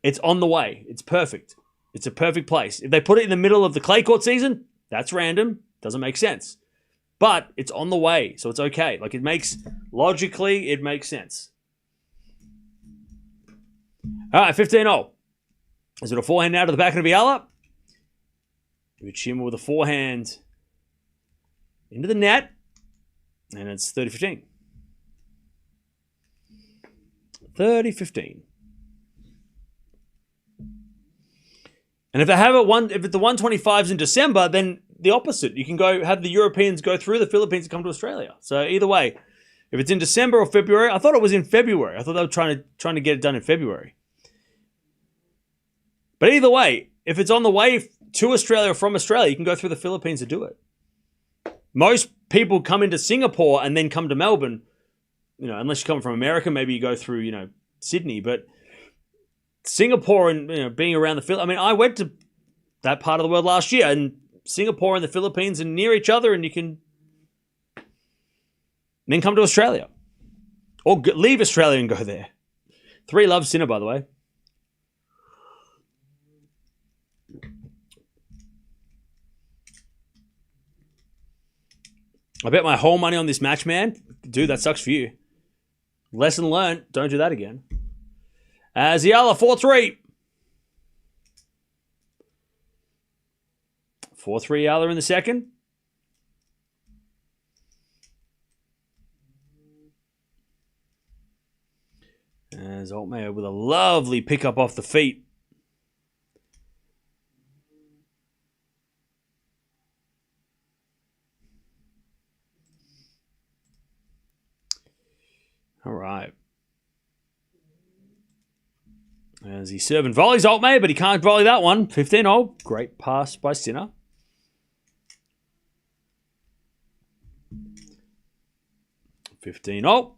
It's on the way. It's perfect. It's a perfect place. If they put it in the middle of the clay court season, that's random. Doesn't make sense. But it's on the way, so it's okay. Like, logically, it makes sense. All right, 15-0. Is it a forehand now to the backhand of Eala? Uchima with a forehand into the net. And it's 30-15. 30-15. And if if the 125s in December, then the opposite. You can go have the Europeans go through the Philippines and come to Australia. So either way, if it's in December or February, I thought it was in February. I thought they were trying to get it done in February. But either way, if it's on the way to Australia or from Australia, you can go through the Philippines to do it. Most people come into Singapore and then come to Melbourne, unless you come from America, maybe you go through, Sydney. But Singapore and, being around the Philippines, I went to that part of the world last year and Singapore and the Philippines are near each other, and you can then come to Australia. Or leave Australia and go there. 3 loves Sinner, by the way. I bet my whole money on this match, man. Dude, that sucks for you. Lesson learned. Don't do that again. Eala, 4-3. 4-3 Eala in the second. As Altmaier with a lovely pickup off the feet. All right. As he's serving volleys, Altmaier, but he can't volley that one. 15-0. Great pass by Sinner. $15.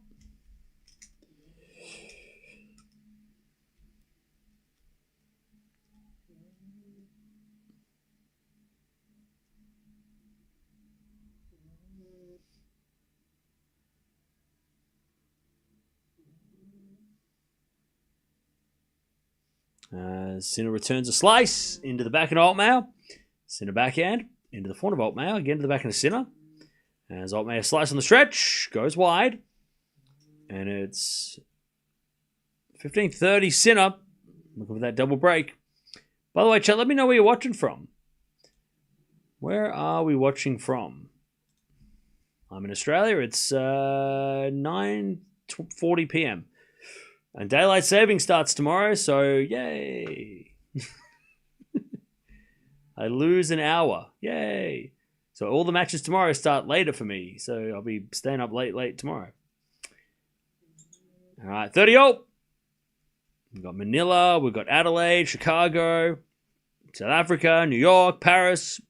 Sinner returns a slice into the backhand of Altmaier. Sinner backhand into the front of Altmaier. Again to the backhand of Sinner. As Altmaier slice on the stretch. Goes wide. And it's 15-30 Sinner. Looking for that double break. By the way, chat, let me know where you're watching from. Where are we watching from? I'm in Australia. It's 9:40 p.m. And daylight saving starts tomorrow, so yay. I lose an hour. Yay. So all the matches tomorrow start later for me, so I'll be staying up late tomorrow. All right, 30-0. We've got Manila, we've got Adelaide, Chicago, South Africa, New York, Paris,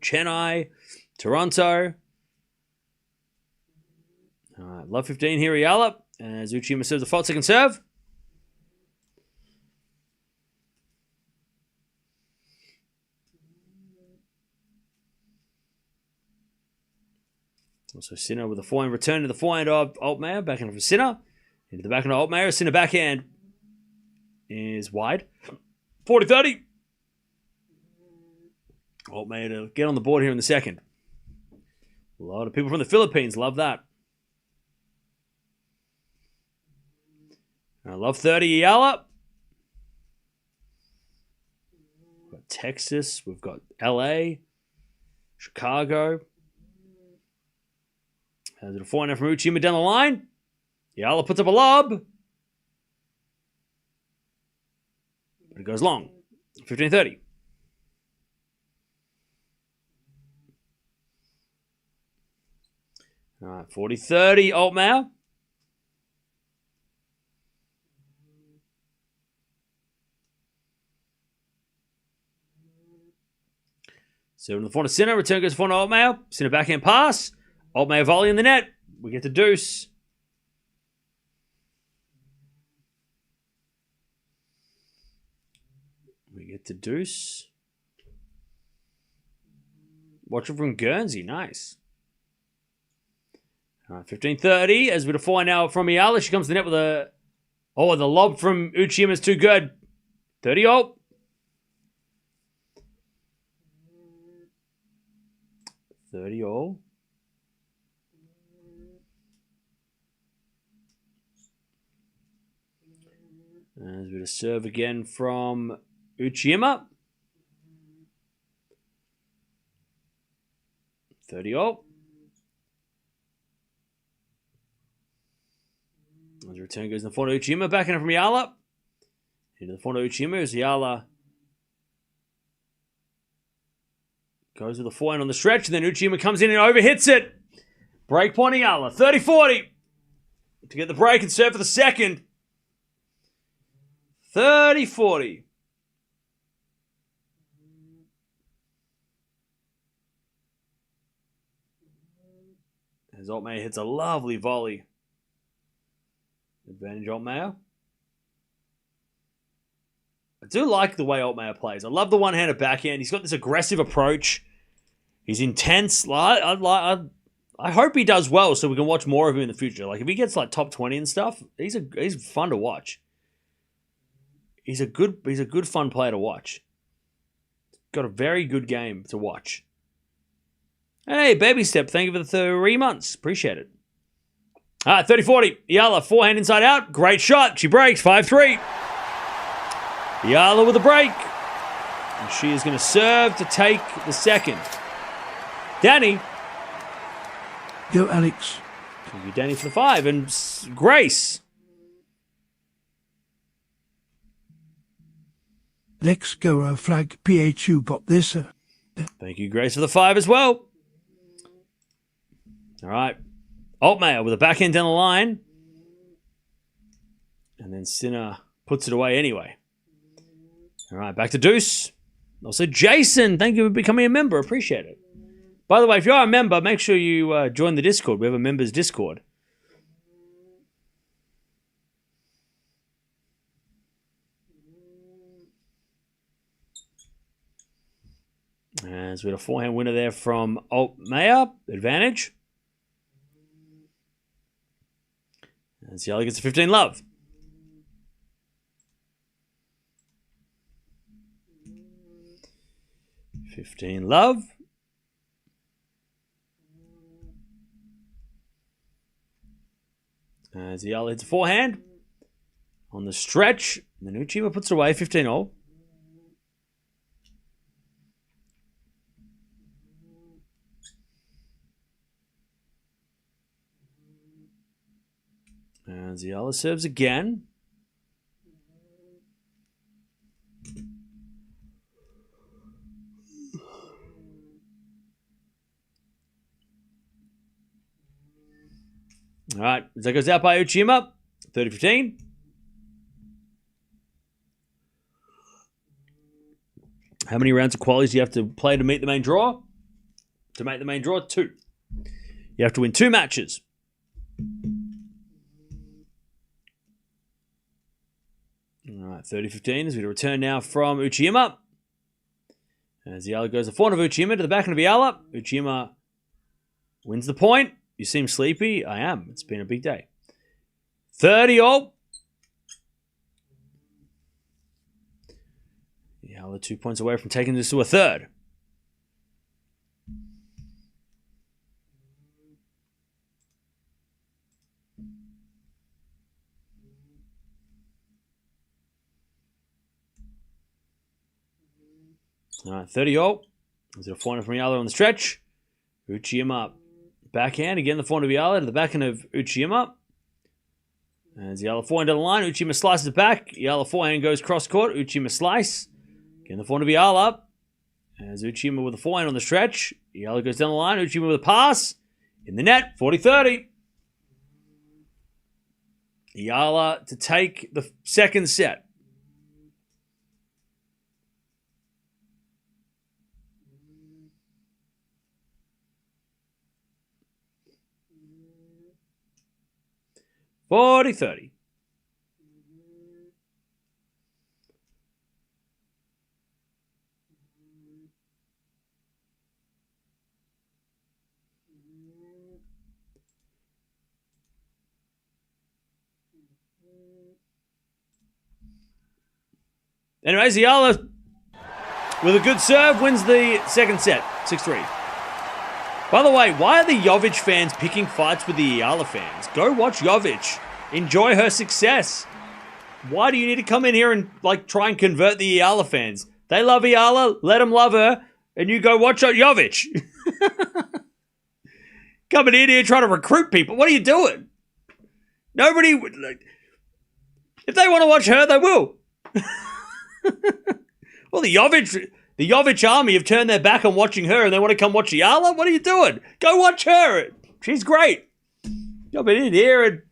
Chennai, Toronto. All right, love 15 here, Eala. As Uchima serves a fault second serve. Also Sinner with a forehand return to the forehand of Altmaier. Backhand from Sinner. Into the backhand of Altmaier. Sinner backhand is wide. 40-30. Altmaier to get on the board here in the second. A lot of people from the Philippines love that. I love 30 Eala. We've got Texas. We've got LA. Chicago. Has it a forehand from Uchima down the line. Eala puts up a lob. But it goes long. 15-30. All right, 40-30 Altmaier. So in the front of Sinner, return goes to front of Altmaier. Sinner backhand pass. Altmaier volley in the net. We get the deuce. We get the deuce. Watching from Guernsey. Nice. All right, 15-30. As we define now from Eala. She comes to the net with a... Oh, the lob from Uchima is too good. 30-0. 30-all. As we serve again from Uchima. 30-all. As the return goes in the front of Uchima. Back in from Eala. Into the front of Uchima as Eala goes with the forehand on the stretch. And then Uchima comes in and overhits it. Break point Eala. 30-40. To get the break and serve for the second. 30-40. As Altmaier hits a lovely volley. Advantage Altmaier. I do like the way Altmaier plays. I love the one-handed backhand. He's got this aggressive approach. He's intense. I hope he does well so we can watch more of him in the future. Like if he gets like top 20 and stuff, he's fun to watch. He's a good fun player to watch. Got a very good game to watch. Hey, baby step. Thank you for the 3 months. Appreciate it. All right, 30-40. Eala, forehand inside out. Great shot. She breaks. 5-3. Eala with a break. And she is going to serve to take the second. Danny. Go, Alex. Thank you, Danny, for the 5. And Grace. Let's go, flag. PHU got this. Thank you, Grace, for the 5 as well. All right. Altmaier with a backhand down the line. And then Sinner puts it away anyway. All right, back to Deuce. Also, Jason, thank you for becoming a member. Appreciate it. By the way, if you are a member, make sure you join the Discord. We have a members Discord. As we had a forehand winner there from Altmaier. Advantage. And Eala gets a 15 love. As Eala hits a forehand on the stretch. And then Uchima puts it away, 15-all. And Eala serves again. All right, that goes out by Uchima. 30-15. How many rounds of qualies do you have to play to meet the main draw? To make the main draw, 2. You have to win 2 matches. All right, 30-15 as we return now from Uchima. As Eala goes the forehand of Uchima to the backhand of Eala. Uchima wins the point. You seem sleepy. I am. It's been a big day. 30-all. Eala 2 points away from taking this to a third. All right, 30-all. There's a forehand from Eala on the stretch. Uchima backhand. Again, the forehand of Eala to the backhand of Uchima. As Eala forehand down the line, Uchima slices it back. Eala forehand goes cross-court. Uchima slice. Again, the forehand of Eala. As Uchima with the forehand on the stretch. Eala goes down the line. Uchima with a pass. In the net, 40-30. Eala to take the second set. $40-30. Anyways, Eala with a good serve wins the second set, 6-3. By the way, why are the Jovic fans picking fights with the Eala fans? Go watch Jovic. Enjoy her success. Why do you need to come in here and try and convert the Eala fans? They love Eala, let them love her, and you go watch Jovic. Coming in here trying to recruit people. What are you doing? Nobody... If they want to watch her, they will. Well, the Jovic army have turned their back on watching her and they want to come watch Eala? What are you doing? Go watch her. She's great. You've been in here and...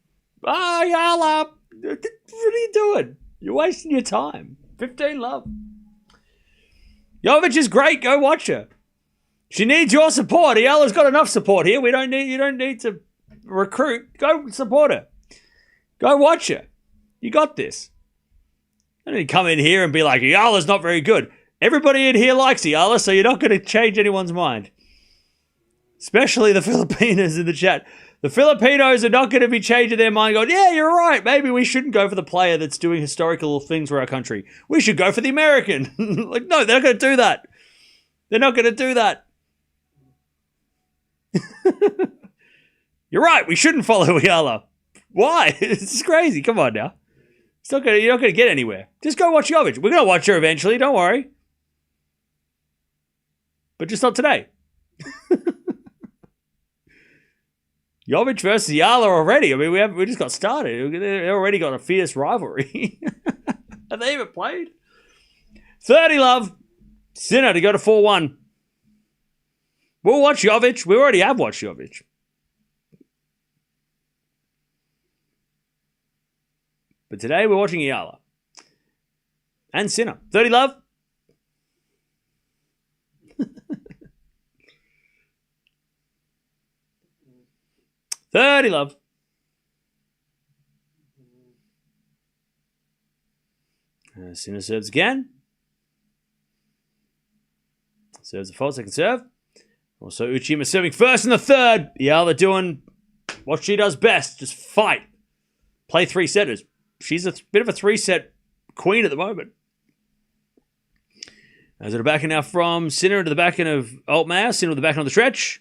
Eala. What are you doing? You're wasting your time. 15 love. Jovic is great. Go watch her. She needs your support. Eala's got enough support here. You don't need to recruit. Go support her. Go watch her. You got this. I didn't come in here and be like, Eala's not very good. Everybody in here likes Eala, so you're not going to change anyone's mind. Especially the Filipinos in the chat. The Filipinos are not going to be changing their mind going, yeah, you're right. Maybe we shouldn't go for the player that's doing historical things for our country. We should go for the American. Like, no, they're not going to do that. They're not going to do that. You're right. We shouldn't follow Eala. Why? It's crazy. Come on now. You're not going to get anywhere. Just go watch Jovic. We're going to watch her eventually. Don't worry. But just not today. Jovic versus Eala already. I mean, we just got started. They already got a fierce rivalry. Have they even played? 30 love. Sinner to go to 4-1. We'll watch Jovic. We already have watched Jovic. But today we're watching Eala. And Sinner. 30 love. $30 love. Sinner serves again. Serves a fault, second serve. Also, Uchima serving first in the third. Eala doing what she does best. Just fight. Play three setters. She's a bit of a three-set queen at the moment. As to the backhand now from Sinner into the backhand of Altmaier. Sinner with the backhand on the stretch.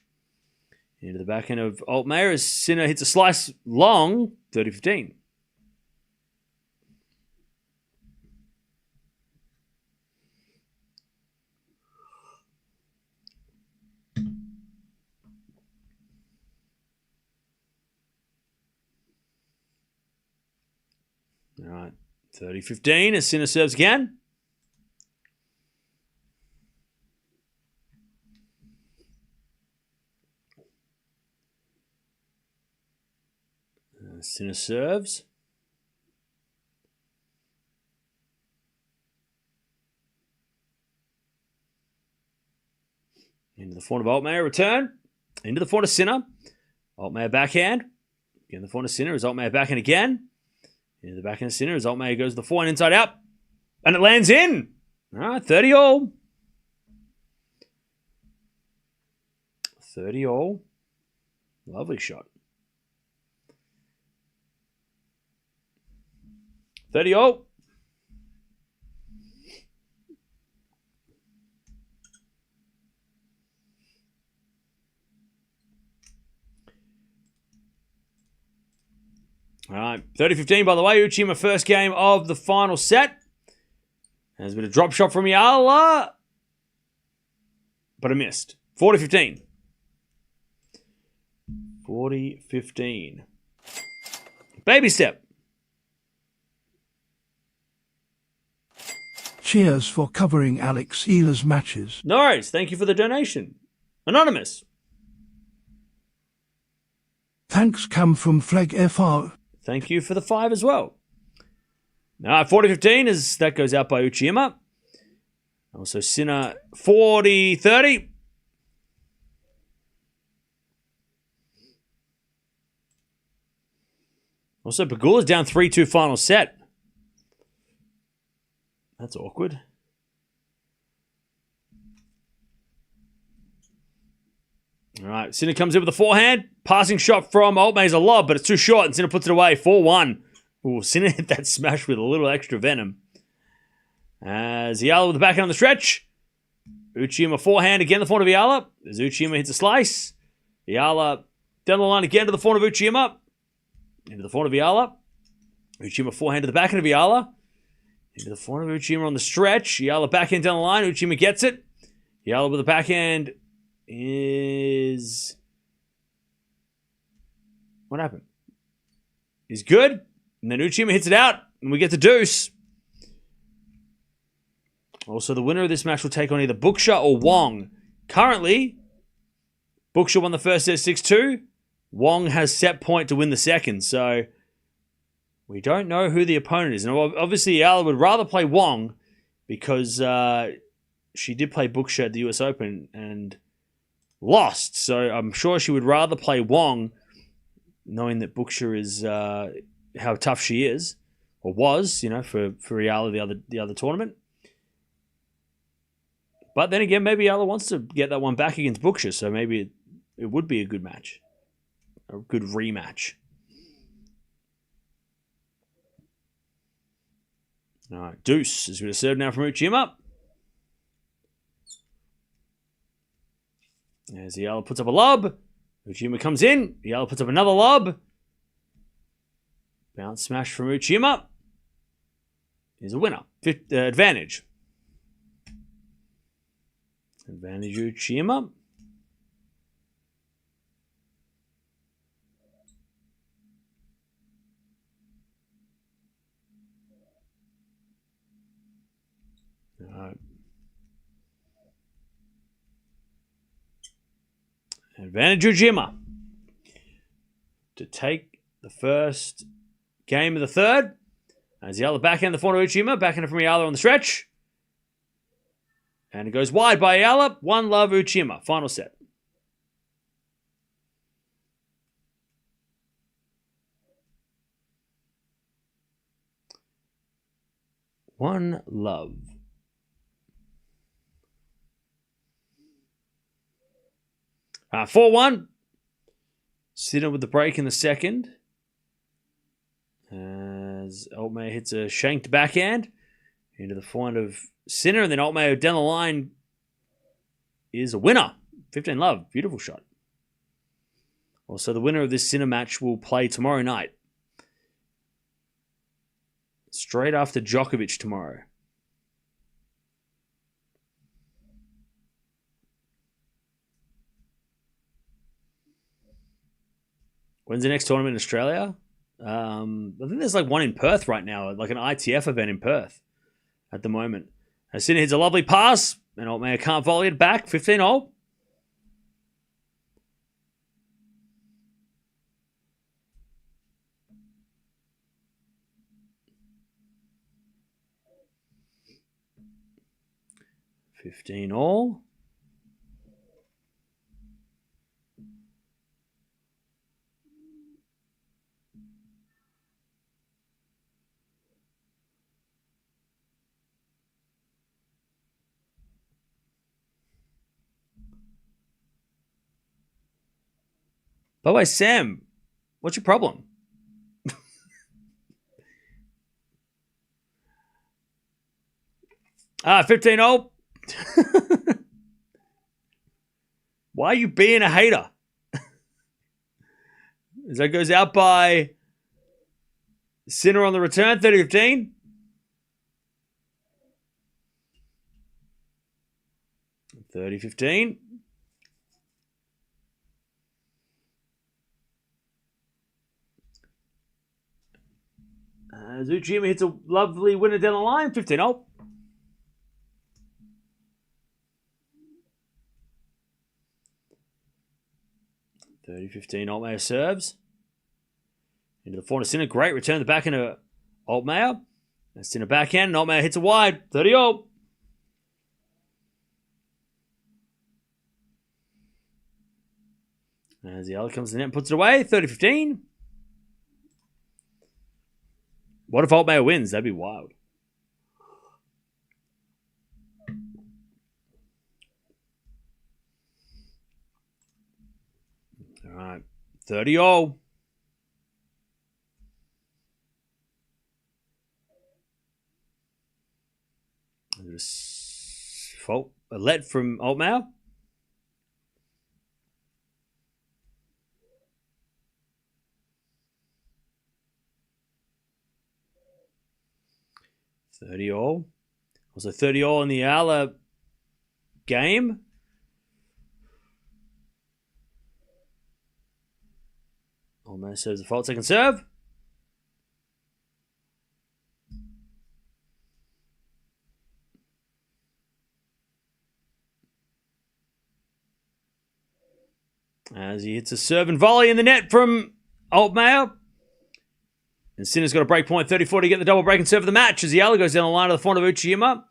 Into the backhand of Altmaier as Sinner hits a slice long, 30-15. All right, 30-15 as Sinner serves again. Sinner serves. Into the forehand of Altmaier, return. Into the forehand of Sinner. Altmaier backhand. Again, the forehand of Sinner is Altmaier backhand again. Into the backhand of Sinner as Altmaier goes to the forehand inside out. And it lands in. All right, 30 all. 30 all. Lovely shot. 30 all. All right, 30-15, by the way. Uchima first game of the final set. There's a bit of drop shot from Eala, but it missed. 40-15. 40-15. Baby step. Cheers for covering Alex Eala's matches. No worries. Thank you for the donation. Anonymous. Thanks come from Flag FR. Thank you for the 5 as well. Now, 40-15 as that goes out by Uchima. Also, Sinner 40-30. Also, Pegula's down 3-2 final set. That's awkward. All right, Sinner comes in with a forehand. Passing shot from Altmaier's a lob, but it's too short, and Sinner puts it away. 4-1. Ooh, Sinner hit that smash with a little extra venom. As Eala with the backhand on the stretch. Uchima forehand again, the forehand of Eala. As Uchima hits a slice. Eala down the line again to the forehand of Uchima. Into the forehand of Eala. Uchima forehand to the backhand of Eala. Into the forehand of Uchima on the stretch. Eala backhand down the line. Uchima gets it. Eala with the backhand is... What happened? He's good. And then Uchima hits it out. And we get the deuce. Also, the winner of this match will take on either Buksha or Wong. Currently, Buksha won the first set 6-2. Wong has set point to win the second. So, we don't know who the opponent is. And obviously, Eala would rather play Wong because she did play Buksha at the US Open and lost. So, I'm sure she would rather play Wong, knowing that Buksha is how tough she is. or was, for Eala the other tournament. But then again, maybe Eala wants to get that one back against Buksha, so maybe it would be a good match, a good rematch. All right, Deuce is going to serve now from Uchiyama. As Eala puts up a lob. Uchiyama comes in. Eala puts up another lob. Bounce smash from Uchiyama. He's a winner. Advantage. Advantage Uchiyama. Advantage Uchiyama to take the first game of the third. As Eala backhand the forehand of Uchiyama, backhand from Eala on the stretch. And it goes wide by Eala. 1-love Uchiyama. Final set. One love. Uh, 4-1. Sinner with the break in the second. As Altmaier hits a shanked backhand into the forehand of Sinner. And then Altmaier down the line is a winner. 15-love. Beautiful shot. Also, the winner of this Sinner match will play tomorrow night. Straight after Djokovic tomorrow. When's the next tournament in Australia? I think there's like one in Perth right now, like an ITF event in Perth at the moment. As Sinner hits a lovely pass, and Altmaier can't volley it back. 15-all. $15-all. By the way, Sam, what's your problem? Ah, 15-0. Why are you being a hater? As that goes out by Sinner on the return, 30-15. $30-15. Uchiyama hits a lovely winner down the line, 15-0. $30-15, Altmaier serves. Into the forehand of Sinner, great return to the backhand of Altmaier. That's Sinner backhand, and Altmaier hits it wide, 30-0. As the other comes to the net and puts it away, 30-15. What if Altmaier wins? That'd be wild. All right. 30-all. Fault. A let from Altmaier. $30-all. Also 30-all in the Eala game. Altmaier serves a fault second serve. As he hits a serve and volley in the net from Altmaier. And Sinner's got a break point, 34 to get the double break and serve of the match as Eala goes down the line of the front of Uchiyama.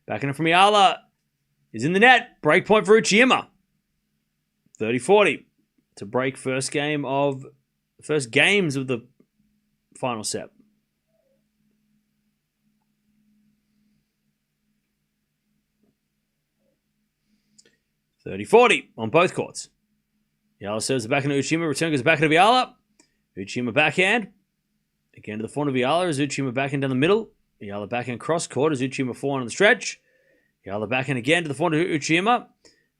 Backing it from Eala is in the net. Break point for Uchiyama. 30-40 to break first games of the final set. 30-40 on both courts. Eala serves the backhand to Uchima. Return goes back to Eala. Uchima backhand. Again to the forehand of Eala as Uchima backhand down the middle. Eala backhand cross court as Uchima forehand on the stretch. Eala backhand again to the forehand of Uchima.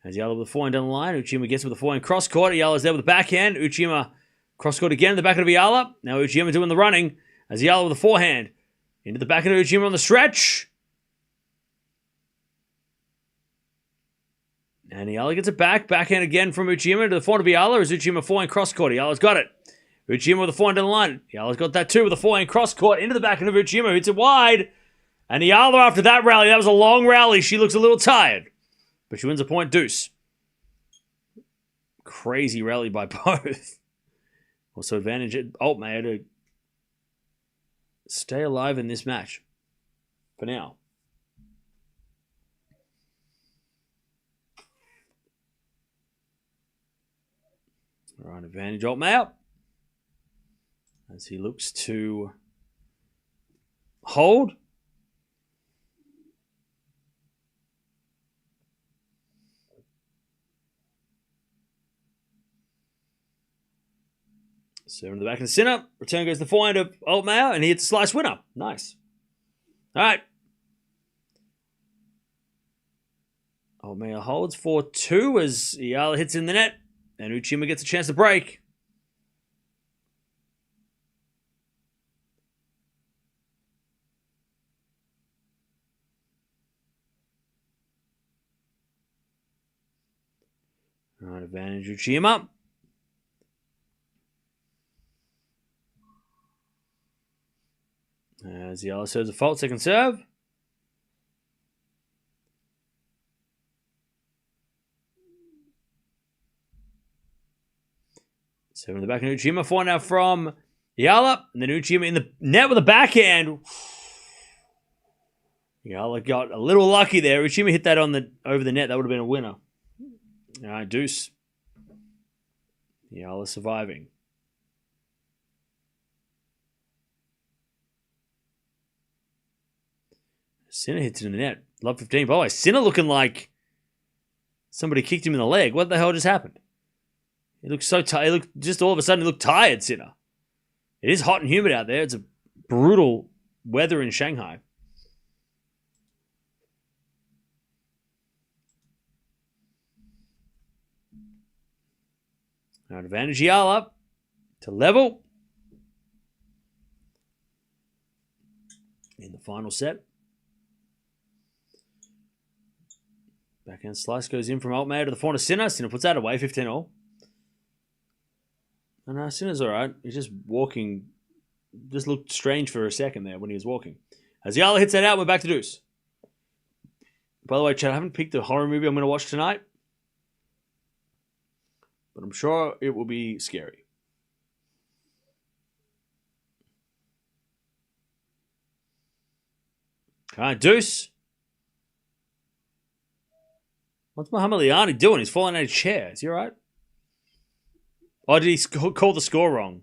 As Eala with the forehand down the line. Uchima gets with the forehand cross court. Eala's there with the backhand. Uchima cross court again to the backhand of Eala. Now Uchima doing the running as Eala with the forehand. Into the backhand of Uchima on the stretch. And Eala gets it back. Backhand again from Uchima to the forehand of Eala as Uchima forehand cross court. Eala's got it. Uchima with the forehand down the line. Eala's got that too with the forehand cross court into the backhand of Uchima. Hits it wide. And Eala after that rally, that was a long rally. She looks a little tired. But she wins a point deuce. Crazy rally by both. Also advantage at Altmaier to stay alive in this match. For now. Right, advantage Altmaier. As he looks to hold. Serve in the back of the Sinner. Return goes to the forehand of Altmaier, and he hits a slice winner. Nice. All right. Altmaier holds 4-2 as Eala hits in the net, and Uchima gets a chance to break. All right, advantage Uchima. As Eala serves a fault, second serve. Serve in the back of Uchima. Forehand now from Eala. And then Uchima in the net with a backhand. Eala got a little lucky there. Uchima hit that over the net. That would have been a winner. All right, deuce. Eala surviving. Sinner hits it in the net. Love 15. By the way, Sinner looking like somebody kicked him in the leg. What the hell just happened? He looks so tired. Just all of a sudden, he looked tired, Sinner. It is hot and humid out there. It's a brutal weather in Shanghai. Now advantage Eala to level in the final set. Backhand slice goes in from Altmaier to the forehand of Sinner. Sinner puts that away, 15-all. And Sinner's all right. He's just walking. Just looked strange for a second there when he was walking. As Eala hits that out, we're back to deuce. By the way, Chad, I haven't picked the horror movie I'm going to watch tonight. But I'm sure it will be scary. All right, deuce. What's Muhammad Ali doing? He's falling out of his chair. Is he all right? Oh, did he call the score wrong?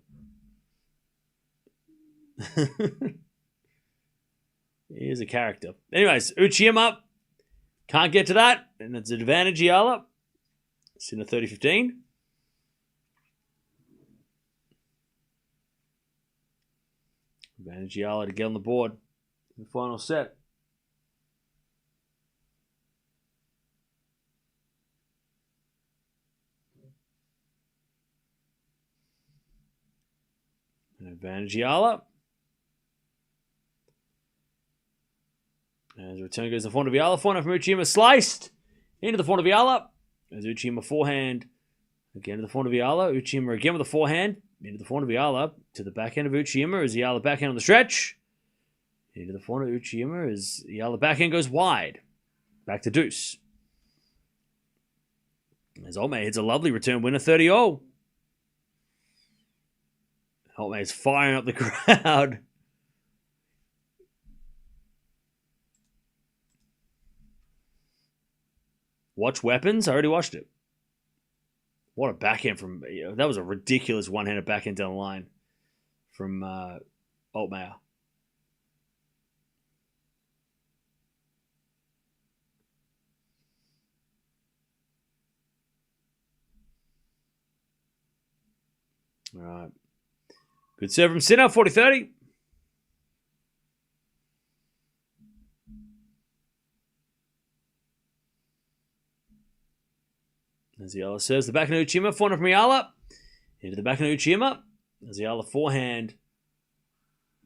He is a character. Anyways, Uchima can't get to that. And it's an advantage, Eala. It's in a 30-15. Advantage Eala to get on the board in the final set. Advantage Eala. As the return goes to the forehand of Eala. Forehand from Uchima sliced into the forehand of Eala. As Uchima forehand again to the forehand of Eala. Uchima again with the forehand into the forehand of Eala to the backhand of Uchima as Eala backhand on the stretch. Into the forehand of Uchima as Eala backhand goes wide. Back to deuce. As Altmaier hits a lovely return winner, 30-all. Altmaier's firing up the crowd. Watch Weapons? I already watched it. What a backhand from... that was a ridiculous one-handed backhand down the line from Altmaier. All right. Good serve from Sinner, 40-30. As Eala serves the back of Uchima, forehand from Eala. Into the back of Uchima. As Eala forehand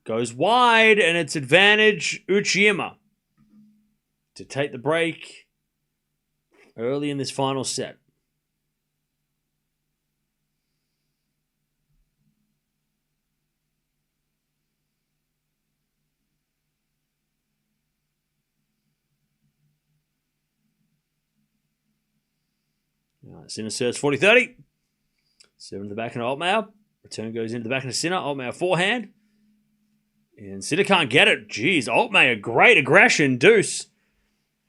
goes wide, and it's advantage Uchima to take the break early in this final set. Sinner serves 40-30. 7 to the back of Altmaier. Return goes into the back of Sinner. Altmaier forehand. And Sinner can't get it. Jeez, Altmaier, great aggression. Deuce.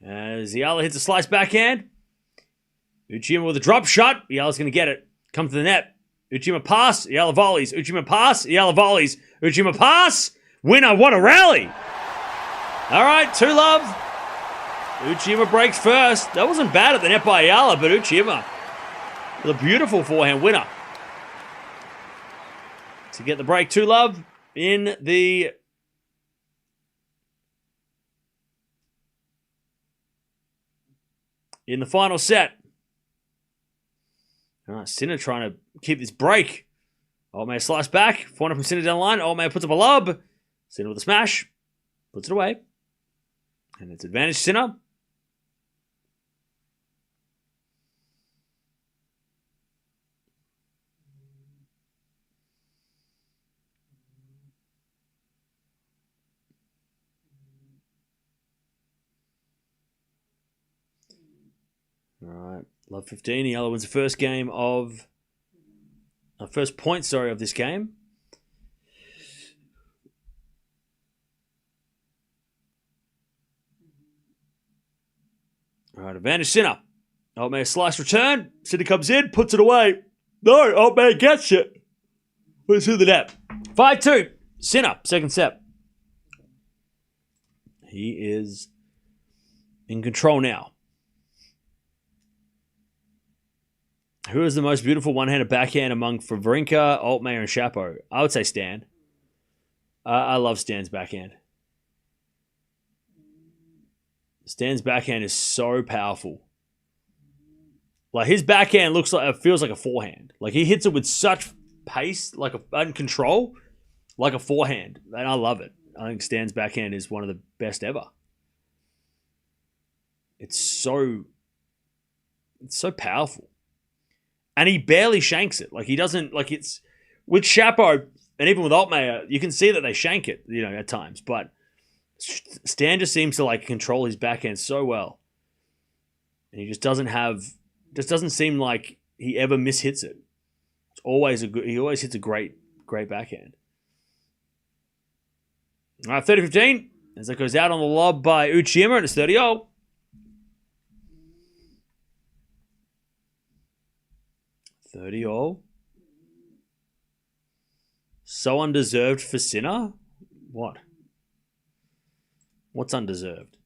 As Eala hits a slice backhand. Uchima with a drop shot. Eala's going to get it. Come to the net. Uchima pass. Eala volleys. Uchima pass. Eala volleys. Uchima pass. Winner. What a rally. All right, 2-love. Uchima breaks first. That wasn't bad at the net by Eala, but Uchima with a beautiful forehand winner to get the break. 2-love in the final set. All right, Sinner trying to keep this break. Altmaier slice back. Forehand from Sinner down the line. Altmaier puts up a lob. Sinner with a smash. Puts it away. And it's advantage Sinner. All right, love 15. Eala wins the first game of... first point, of this game. All right, advantage Sinner. Altmaier slice return. Sinner comes in, puts it away. No, Altmaier gets it. Where's through the net? 5-2. Sinner, second set. He is in control now. Who is the most beautiful one-handed backhand among Wawrinka, Altmaier, and Shapo? I would say Stan. I love Stan's backhand. Stan's backhand is so powerful. Like, his backhand feels like a forehand. Like, he hits it with such pace, and control, like a forehand. And I love it. I think Stan's backhand is one of the best ever. It's so powerful. And he barely shanks it. Like, he doesn't, it's, with Shapo, and even with Altmaier, you can see that they shank it, at times. But Stan just seems to, control his backhand so well. And he just doesn't seem like he ever mishits it. He always hits a great backhand. All right, 30-15. As that goes out on the lob by Uchima, and it's 30-0. 30-0. So undeserved for Sinner? What? What's undeserved?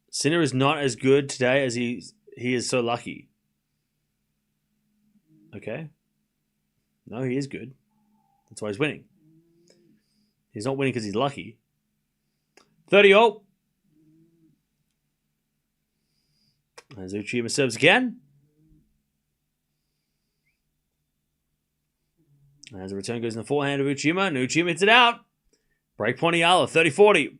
Sinner is not as good today as he is so lucky. Okay. No, he is good. That's why he's winning. He's not winning because he's lucky. 30-0. As Uchima serves again. As the return goes in the forehand of Uchima, and Uchima hits it out. Break point Eala, 30-40.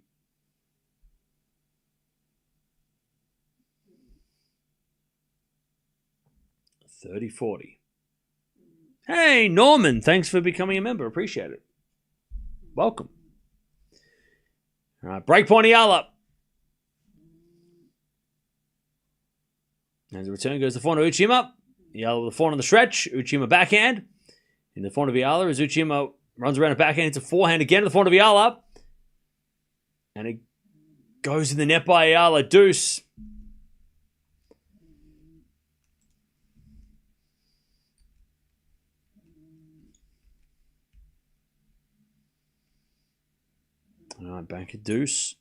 Hey, Norman, thanks for becoming a member. Appreciate it. Welcome. All right, break point Eala. As the return goes to the forehand of Uchima. Eala with the forehand on the stretch. Uchima backhand. In the forehand of Eala, as Uchima runs around a backhand, it's a forehand again to the forehand of Eala. And it goes in the net by Eala. Deuce. All right, back at deuce.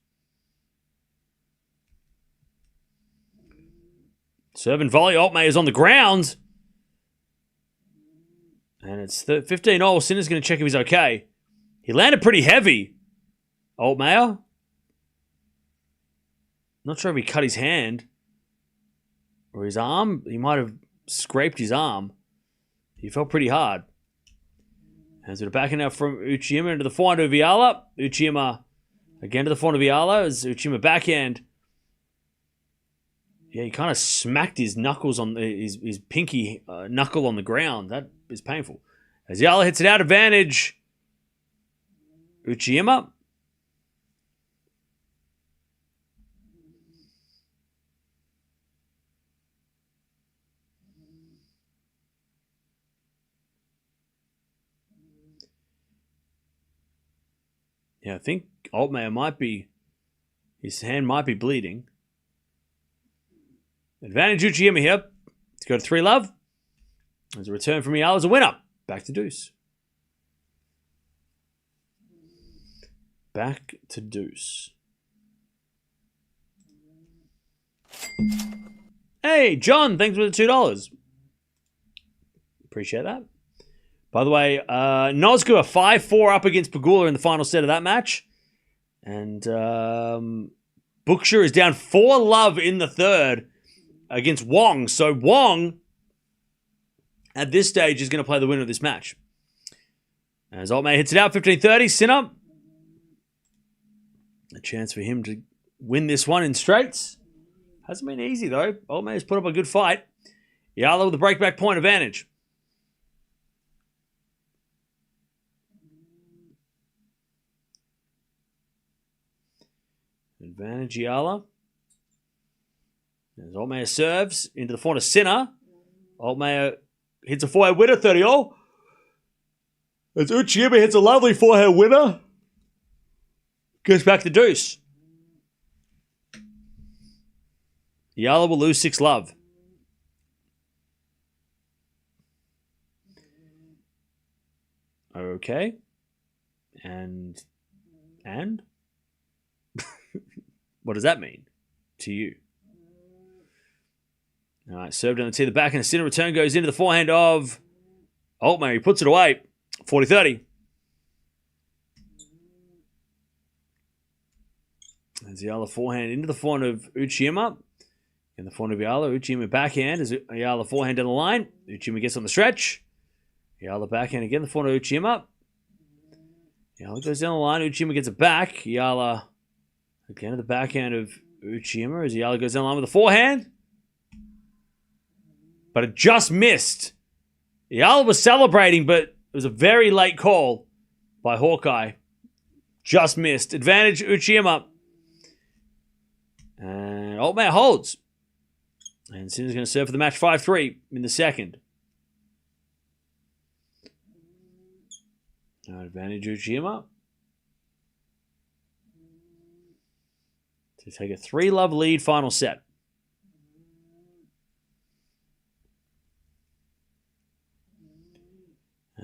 Serve and volley. Altmaier is on the ground. And it's 15-all. Sinner's going to check if he's okay. He landed pretty heavy. Altmaier. Not sure if he cut his hand or his arm. He might have scraped his arm. He felt pretty hard. Hands it back now from Uchiyama into the forehand of Eala. Uchiyama again to the forehand of Eala as Uchiyama backhand. Yeah, he kind of smacked his knuckles on his pinky knuckle on the ground. That is painful. As Eala hits it out, advantage. Uchiyama. Yeah, I think Altmaier his hand might be bleeding. Advantage Uchiyama here. To go to 3-love. There's a return from Eala as a winner. Back to deuce. Back to deuce. Hey, John, thanks for the $2. Appreciate that. By the way, Nozga 5-4 up against Pegula in the final set of that match. And Bookshire is down 4-love in the third against Wong. So Wong, at this stage, is going to play the winner of this match. As Altmaier hits it out, 15-30. Sinner. A chance for him to win this one in straights. Hasn't been easy, though. Altmaier's put up a good fight. Eala with a breakback point advantage. Advantage Eala. As Altmaier serves into the forehand of Sinner. Altmaier hits a forehand winner, 30-all. As Uchiyama hits a lovely forehand winner. Goes back to deuce. Eala will lose 6-love. Okay. And? What does that mean to you? All right, served on the tee, the back, and a Sinner return goes into the forehand of Altmaier. He puts it away. 40-30. As Eala forehand into the forehand of Uchiyama. In the forehand of Eala, Uchiyama backhand as Eala forehand down the line. Uchiyama gets on the stretch. Eala backhand again, the forehand of Uchiyama. Eala goes down the line. Uchiyama gets it back. Eala again at the backhand of Uchiyama as Eala goes down the line with the forehand. But it just missed. Eala was celebrating, but it was a very late call by Hawkeye. Just missed. Advantage Uchiyama. And Altmaier holds. And Sinner's going to serve for the match 5-3 in the second. Advantage Uchiyama. To take a 3-love lead final set.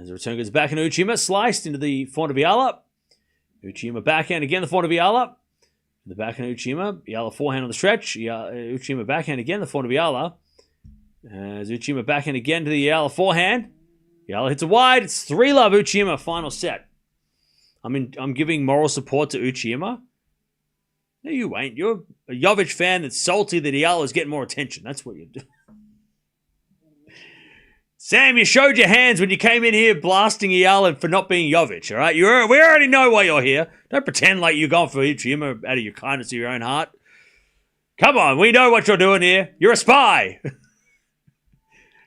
As the return goes back, and Uchiyama sliced into the forehand of Eala. Uchiyama backhand again, the forehand of Eala. The backhand of Uchiyama. Eala forehand on the stretch. Uchiyama backhand again, the forehand of Eala. As Uchiyama backhand again to the Eala forehand. Eala hits it wide. It's 3-love Uchiyama final set. I'm giving moral support to Uchiyama. No, you ain't. You're a Jovic fan that's salty that Eala is getting more attention. That's what you're doing. Sam, you showed your hands when you came in here blasting Eala for not being Jovic, all right? We already know why you're here. Don't pretend like you're going for Uchiyama out of your kindness of your own heart. Come on, we know what you're doing here. You're a spy.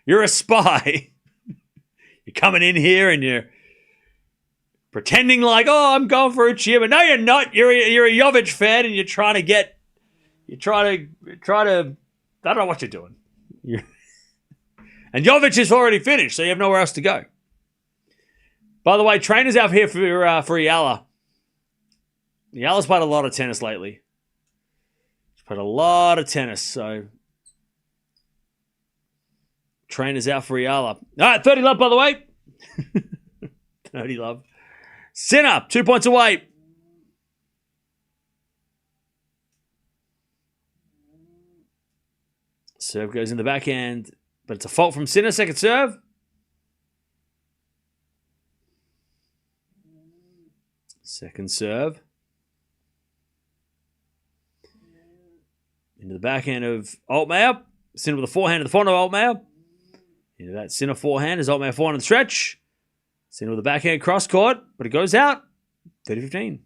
You're a spy. You're coming in here and you're pretending like, oh, I'm going for Uchiyama. No, you're not. You're a Jovic fan and you're trying to, I don't know what you're doing. And Jovic is already finished, so you have nowhere else to go. By the way, trainers out here for Eala. Eala's played a lot of tennis lately. He's played a lot of tennis, so trainers out for Eala. All right, 30-love, by the way. 30-love. Sinner, 2 points away. Serve goes in the backhand, but it's a fault from Sinner. Second serve. Second serve. Into the backhand of Altmaier. Sinner with a forehand to the front of Altmaier. Into that Sinner forehand as Altmaier forehand on the stretch. Sinner with a backhand cross court, but it goes out. 30-15.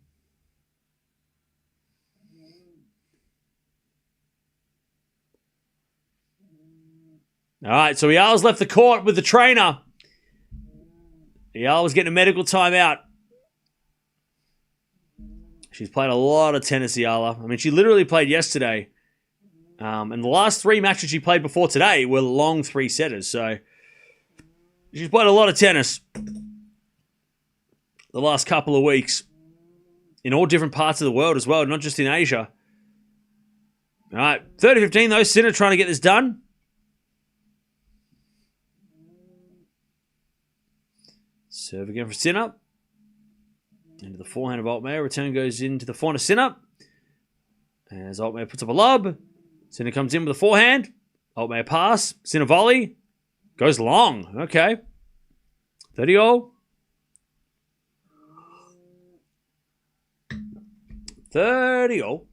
All right, so Eala's left the court with the trainer. Eala was getting a medical timeout. She's played a lot of tennis, Eala. I mean, she literally played yesterday. And the last 3 matches she played before today were long 3-setters. So she's played a lot of tennis the last couple of weeks in all different parts of the world as well, not just in Asia. All right, 30-15 though. Sinner trying to get this done. Serve again for Sinner. Into the forehand of Altmaier. Return goes into the forehand of Sinner. As Altmaier puts up a lob. Sinner comes in with a forehand. Altmaier pass. Sinner volley. Goes long. Okay. 30-all. 30-all.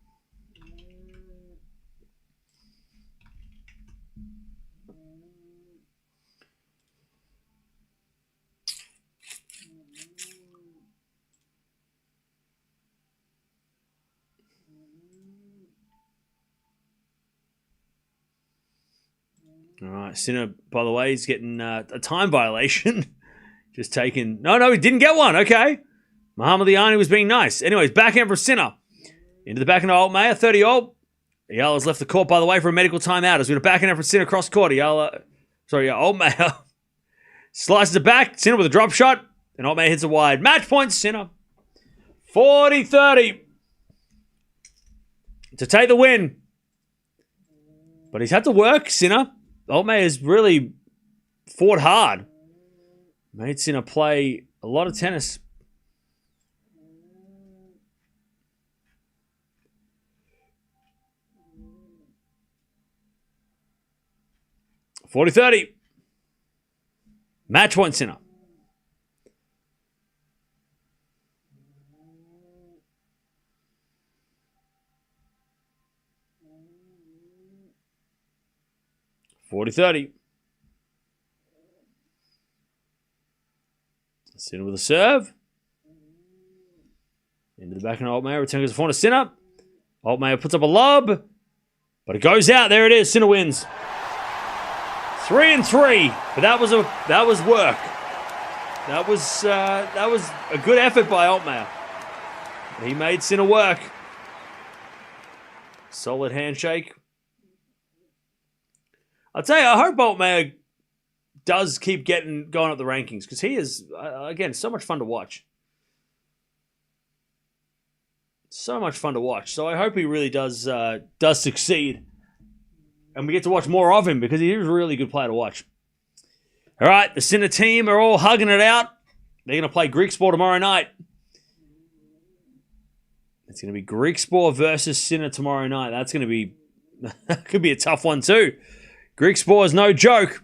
All right, Sinner, by the way, he's getting a time violation. Just taken. No, he didn't get one. Okay. Muhammad Liani was being nice. Anyways, backhand for Sinner. Into the backhand of Altmaier, 30-all. Eala's left the court, by the way, for a medical timeout. As we're going to backhand for Sinner across court. Altmaier slices it back. Sinner with a drop shot. And Altmaier hits it wide. Match point, Sinner. 40-30. To take the win. But he's had to work, Sinner. Altmaier has really fought hard. Made Sinner play a lot of tennis. $40-30. Match point, Sinner. $40-30. Sinner with a serve. Into the back of Altmaier. Return goes to forehand to Sinner. Altmaier puts up a lob. But it goes out. There it is. Sinner wins. 3-3. But that was work. That was a good effort by Altmaier. He made Sinner work. Solid handshake. I'll tell you, I hope Altmaier does keep going up the rankings because he is, again, so much fun to watch. So much fun to watch. So I hope he really does succeed. And we get to watch more of him because he is a really good player to watch. All right, the Sinner team are all hugging it out. They're going to play Griekspoor tomorrow night. It's going to be Griekspoor versus Sinner tomorrow night. That's going to be, that could be a tough one too. Griekspoor is no joke.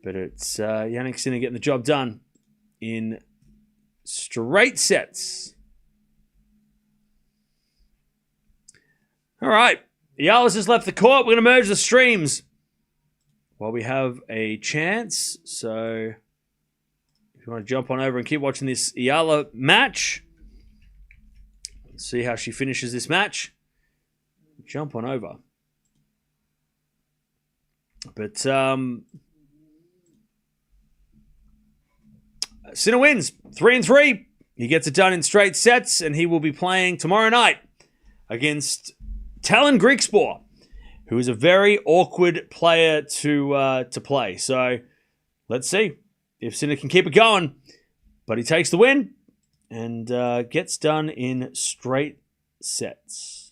But it's Jannik Sinner getting the job done in straight sets. All right. Eala's just left the court. We're going to merge the streams while we have a chance. So if you want to jump on over and keep watching this Eala match, see how she finishes this match, jump on over. But Sinner wins 3-3. He gets it done in straight sets, and he will be playing tomorrow night against Talon Griekspoor, who is a very awkward player to play. So let's see if Sinner can keep it going. But he takes the win and gets done in straight sets.